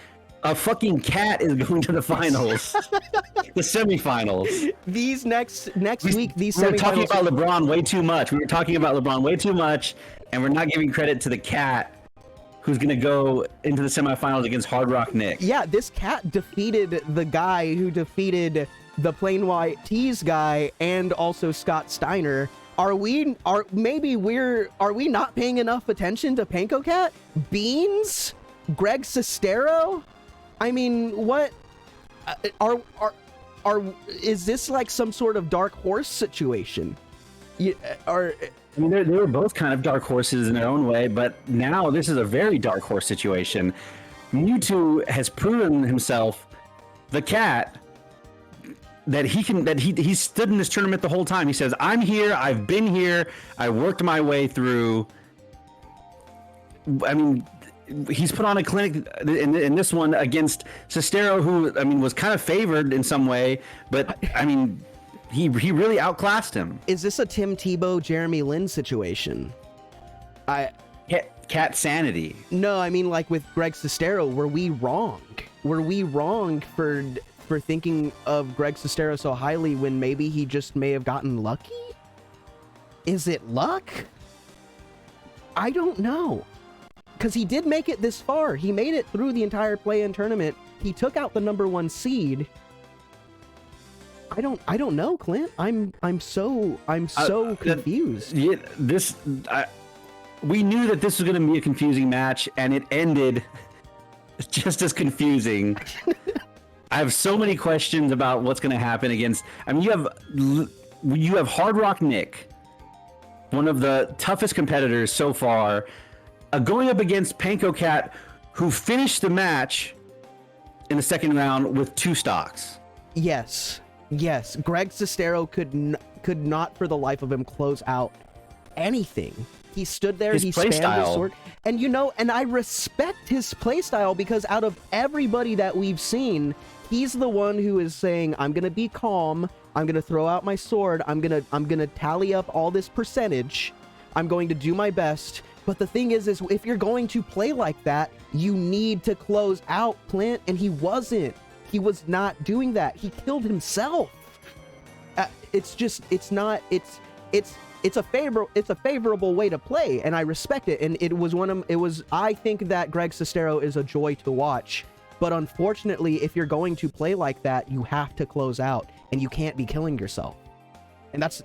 a fucking cat is going to the finals, the semifinals. These next week, these we were semifinals. talking about LeBron way too much. And we're not giving credit to the cat, who's going to go into the semifinals against Hard Rock Nick. Yeah, this cat defeated the guy who defeated the Plain White Tees guy and also Scott Steiner. Are we not paying enough attention to Panko Cat? Beans? Greg Sestero? I mean, what is this like some sort of dark horse situation? I mean, they were both kind of dark horses in their own way, but now this is a very dark horse situation. Mewtwo has proven himself, the cat, that he stood in this tournament the whole time. He says, "I'm here. I've been here. I worked my way through." I mean, he's put on a clinic in this one against Sestero, who, I mean, was kind of favored in some way, but I mean, he really outclassed him. Is this a Tim Tebow, Jeremy Lin situation? Cat sanity. No, I mean, like with Greg Sestero, were we wrong? Were we wrong for thinking of Greg Sestero so highly when maybe he just may have gotten lucky? Is it luck? I don't know. Because he did make it this far. He made it through the entire play-in tournament. He took out the #1 seed. I don't know, Clint. I'm so confused. Yeah, we knew that this was going to be a confusing match, and it ended just as confusing. I have so many questions about what's going to happen against. I mean, you have Hard Rock Nick, one of the toughest competitors so far, going up against Panko Cat, who finished the match in the second round with 2 stocks. Yes. Greg Sestero could not for the life of him close out anything. He stood there, he spanned his sword. And and I respect his playstyle, because out of everybody that we've seen, he's the one who is saying, I'm gonna be calm, I'm gonna throw out my sword, I'm gonna tally up all this percentage, I'm going to do my best. But the thing is if you're going to play like that, you need to close out, Clint, and he wasn't. He was not doing that. He killed himself. It's a favorable way to play, and I respect it. And I think that Greg Sestero is a joy to watch. But unfortunately, if you're going to play like that, you have to close out, and you can't be killing yourself. And that's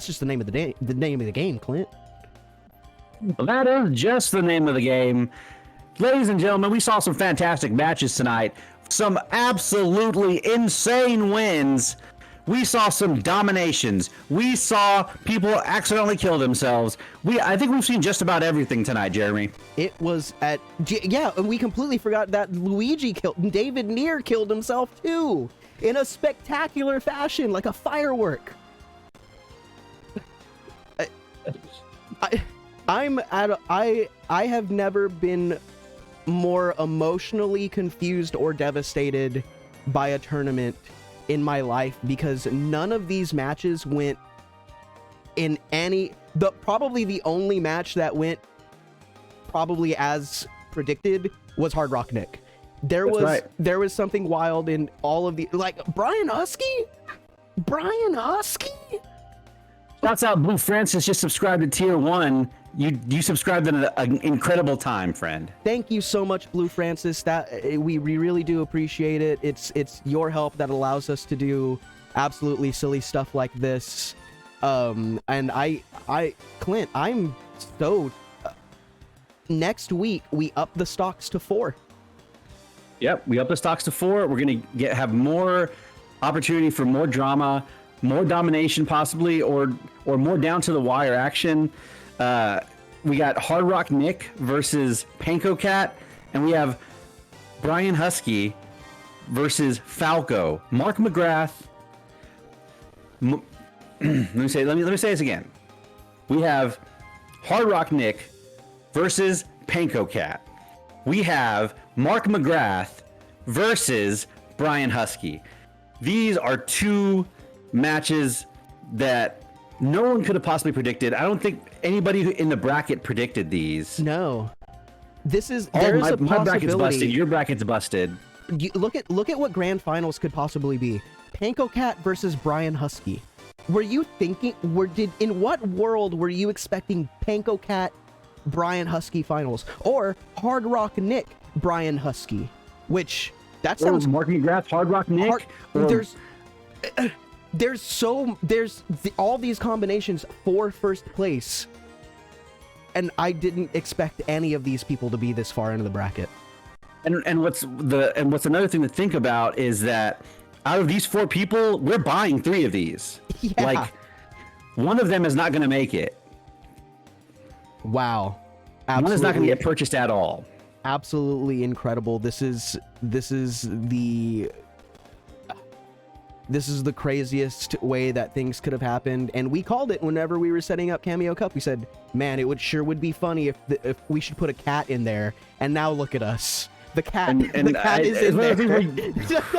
just the name of the game, Clint. Well, that is just the name of the game. Ladies and gentlemen, we saw some fantastic matches tonight. Some absolutely insane wins. We saw some dominations. We saw people accidentally kill themselves. I think we've seen just about everything tonight, Jeremy. It was we completely forgot that David Neer killed himself too, in a spectacular fashion, like a firework. I have never been more emotionally confused or devastated by a tournament in my life, because none of these matches went in probably the only match that went probably as predicted was Hard Rock Nick. There was something wild in all of the, like, Brian Husky. Shouts out Blue Francis, just subscribed to tier 1. You subscribed in an incredible time, friend. Thank you so much, Blue Francis. That we really do appreciate it. It's your help that allows us to do absolutely silly stuff like this. And Clint, I'm so. Next week we up the stocks to 4. Yep, we up the stocks to 4. We're gonna have more opportunity for more drama, more domination possibly, or more down to the wire action. We got Hard Rock Nick versus Panko Cat, and we have Brian Husky versus Falco. Mark McGrath. Let me say this again. We have Hard Rock Nick versus Panko Cat. We have Mark McGrath versus Brian Husky. These are 2 matches that no one could have possibly predicted. I don't think anybody in the bracket predicted these. No. There is a my possibility. bracket's busted. Your bracket's busted. Look at what grand finals could possibly be. Panko Cat versus Brian Husky. Were you thinking? In what world were you expecting Panko Cat, Brian Husky finals, or Hard Rock Nick, Brian Husky? Which that sounds. Mark McGrath, Hard Rock Nick. There's all these combinations for first place, and I didn't expect any of these people to be this far into the bracket. And what's another thing to think about is that out of these 4 people, we're buying 3 of these. Yeah. Like, one of them is not going to make it. Wow. Absolutely. One is not going to get purchased at all. Absolutely incredible. This is the craziest way that things could have happened, and we called it whenever we were setting up Cameo Cup. We said, man, it would be funny if we should put a cat in there, and now look at us. The cat, the cat is in there.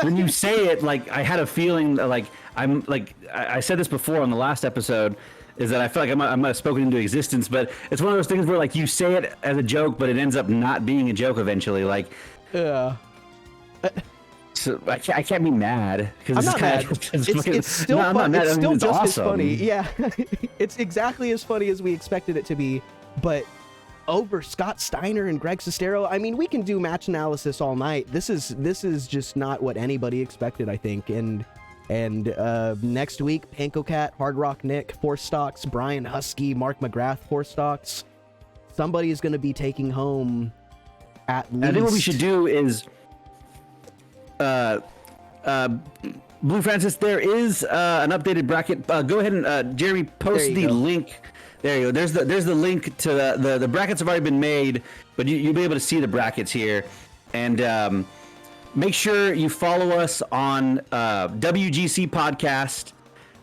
When you say it, like, I had a feeling that, like, I said this before on the last episode, is that I feel like I might have spoken into existence, but it's one of those things where, like, you say it as a joke, but it ends up not being a joke eventually. Like, yeah. So I can't be mad because I'm not mad. It's still fun. It's still just awesome. As funny. Yeah, it's exactly as funny as we expected it to be. But over Scott Steiner and Greg Sestero, I mean, we can do match analysis all night. This is just not what anybody expected, I think. And next week, Panko Cat, Hard Rock Nick, 4 stocks, Brian Husky, Mark McGrath, 4 stocks. somebody's going to be taking home at least. I think what we should do is, Blue Francis, there is an updated bracket. Go ahead and Jeremy, post the link. There you go. There's the link to the brackets have already been made, but you'll be able to see the brackets here. And make sure you follow us on WGC Podcast,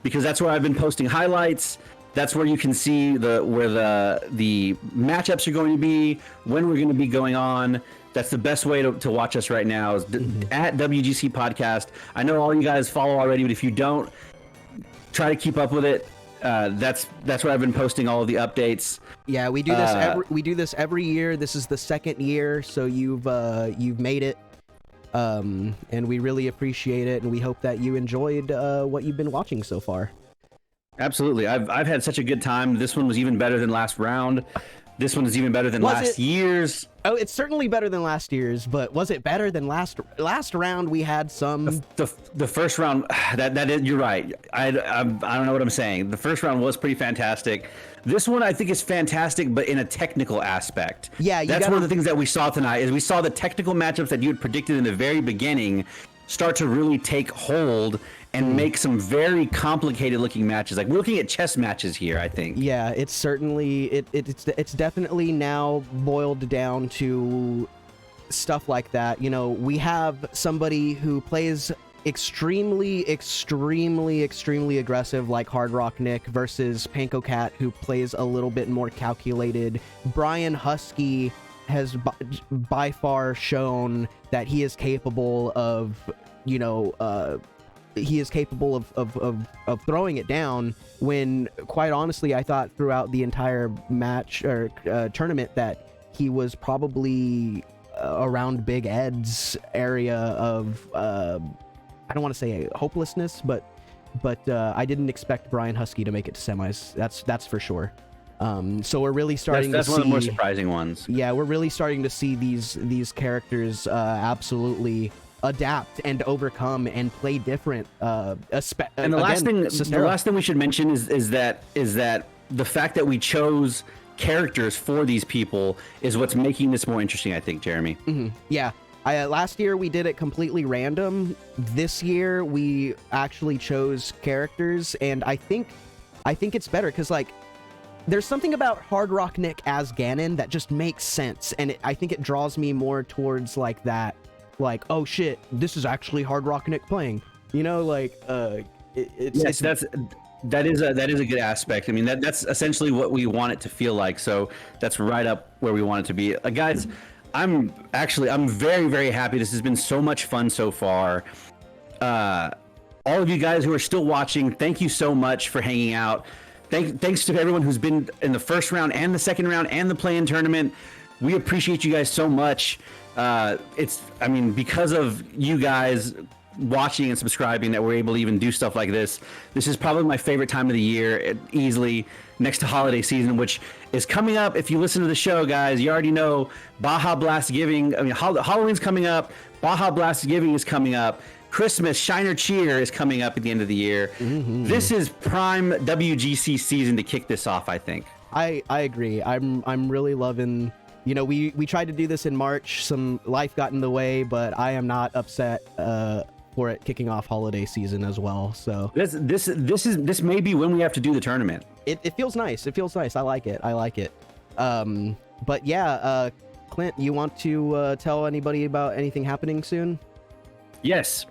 because that's where I've been posting highlights. That's where you can see where the matchups are going to be, when we're going to be going on. That's the best way to watch us right now is at WGC Podcast. I know all you guys follow already, but if you don't, try to keep up with it. That's where I've been posting all of the updates. Yeah, we do this every year. This is the second year, so you've made it. And we really appreciate it, and we hope that you enjoyed what you've been watching so far. Absolutely. I've had such a good time. This one was even better than last round. This one is even better than last year's. Oh, it's certainly better than last year's, but was it better than last round? We had some the first round. That is, you're right. I don't know what I'm saying. The first round was pretty fantastic. This one I think is fantastic, but in a technical aspect. Yeah, that's one of the things that we saw tonight. Is we saw the technical matchups that you had predicted in the very beginning start to really take hold and make some very complicated looking matches. Like, we're looking at chess matches here, I think. Yeah, it's certainly it's definitely now boiled down to stuff like that. You know, we have somebody who plays extremely aggressive like Hard Rock Nick versus Panko Cat, who plays a little bit more calculated. Brian Husky has by far shown that he is capable of, you know, he is capable of throwing it down, when quite honestly I thought throughout the entire match or tournament that he was probably around Big Ed's area of I don't want to say hopelessness, but I didn't expect Brian Husky to make it to semis. That's for sure. So we're really starting that's to one see of the more surprising ones. Yeah, we're really starting to see these characters absolutely adapt and overcome and play different. And the last thing we should mention is that the fact that we chose characters for these people is what's making this more interesting, I think, Jeremy. Mm-hmm. Yeah. Last year we did it completely random. This year we actually chose characters, and I think it's better because, like, there's something about Hard Rock Nick as Ganon that just makes sense, and I think it draws me more towards like that. Like, oh shit, this is actually Hard Rock Nick playing. You know, like that is a good aspect. I mean, that's essentially what we want it to feel like. So that's right up where we want it to be, guys. I'm very, very happy. This has been so much fun so far. All of you guys who are still watching, thank you so much for hanging out. Thanks to everyone who's been in the first round and the second round and the play-in tournament. We appreciate you guys so much. Because of you guys watching and subscribing that we're able to even do stuff like this. This is probably my favorite time of the year, easily, next to holiday season, which is coming up. If you listen to the show, guys, you already know Baja Blast Giving. I mean, Halloween's coming up. Baja Blast Giving is coming up. Christmas Shiner Cheer is coming up at the end of the year. Mm-hmm. This is prime WGC season to kick this off, I think. I agree. I'm really loving. You know, we tried to do this in March. Some life got in the way, but I am not upset for it kicking off holiday season as well. So this may be when we have to do the tournament. It feels nice. It feels nice. I like it. But yeah, Clint, you want to tell anybody about anything happening soon? Yes.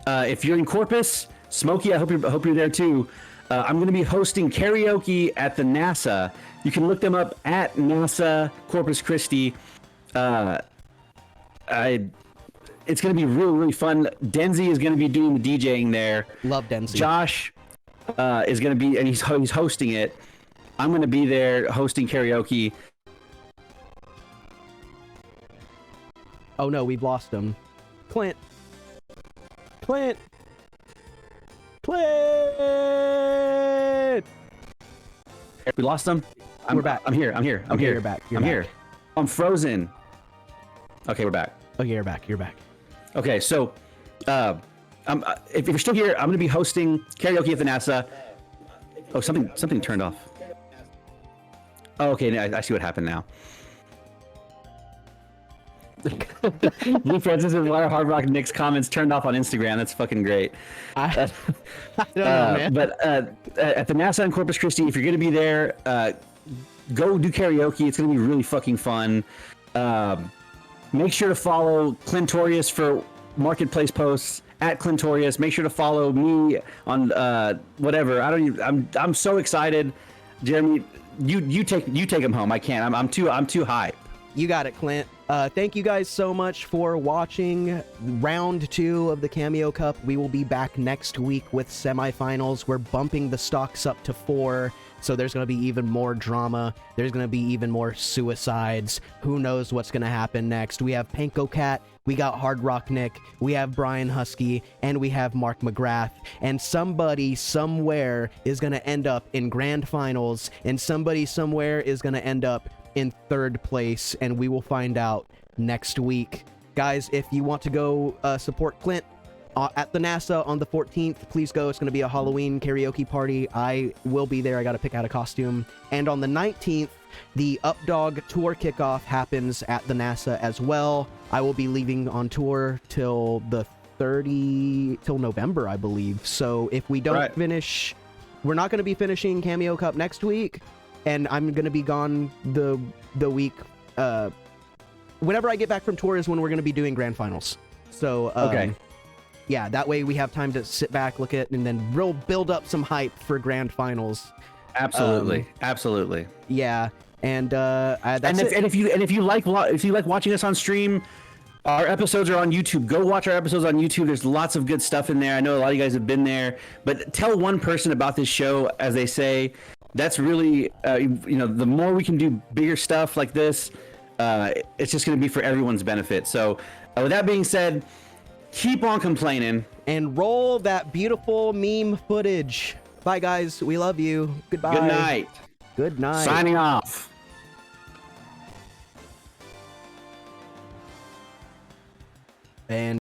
If you're in Corpus, Smokey, I hope you're there too. I'm going to be hosting karaoke at the NASA. You can look them up at NASA Corpus Christi. It's going to be really, really fun. Denzi is going to be doing the DJing there. Love Denzi. Josh is going to be, and he's hosting it. I'm going to be there hosting karaoke. Oh no, we've lost him. Clint. We lost him. We're back. I'm here. You're back. I'm here. I'm frozen. Okay, we're back. Okay, you're back. Okay, so if you're still here, I'm going to be hosting karaoke at the NASA. Oh, something turned off. Oh, okay, I see what happened now. Lee Francis and Hard Rock Nick's comments turned off on Instagram. That's fucking great. I don't know, man. But at the NASA in Corpus Christi, if you're going to be there, go do karaoke. It's going to be really fucking fun. Make sure to follow Clintorius for marketplace posts at Clintorius. Make sure to follow me on whatever. I'm so excited, Jeremy. You take him home. I can't. I'm too hype. You got it, Clint. Thank you guys so much for watching round 2 of the Cameo Cup. We will be back next week with semifinals. We're bumping the stocks up to 4, so there's going to be even more drama. There's going to be even more suicides. Who knows what's going to happen next? We have Panko Cat, we got Hard Rock Nick, we have Brian Husky, and we have Mark McGrath. And somebody somewhere is going to end up in grand finals, and somebody somewhere is going to end up in 3rd place, and we will find out next week. Guys, if you want to go support Clint at the NASA on the 14th, please go. It's going to be a Halloween karaoke party. I will be there. I got to pick out a costume. And on the 19th, the Updog tour kickoff happens at the NASA as well. I will be leaving on tour till November, I believe. So if we don't finish, we're not going to be finishing Cameo Cup next week. And I'm going to be gone the week. Whenever I get back from tour is when we're going to be doing grand finals. So, okay. Yeah, that way we have time to sit back, look at, and then build up some hype for grand finals. Absolutely. Absolutely. Yeah. And that's it. And if you like watching us on stream, our episodes are on YouTube. Go watch our episodes on YouTube. There's lots of good stuff in there. I know a lot of you guys have been there, but tell one person about this show, as they say. That's really, the more we can do bigger stuff like this, it's just going to be for everyone's benefit. So with that being said, keep on complaining. And roll that beautiful meme footage. Bye, guys. We love you. Goodbye. Good night. Good night. Signing off. And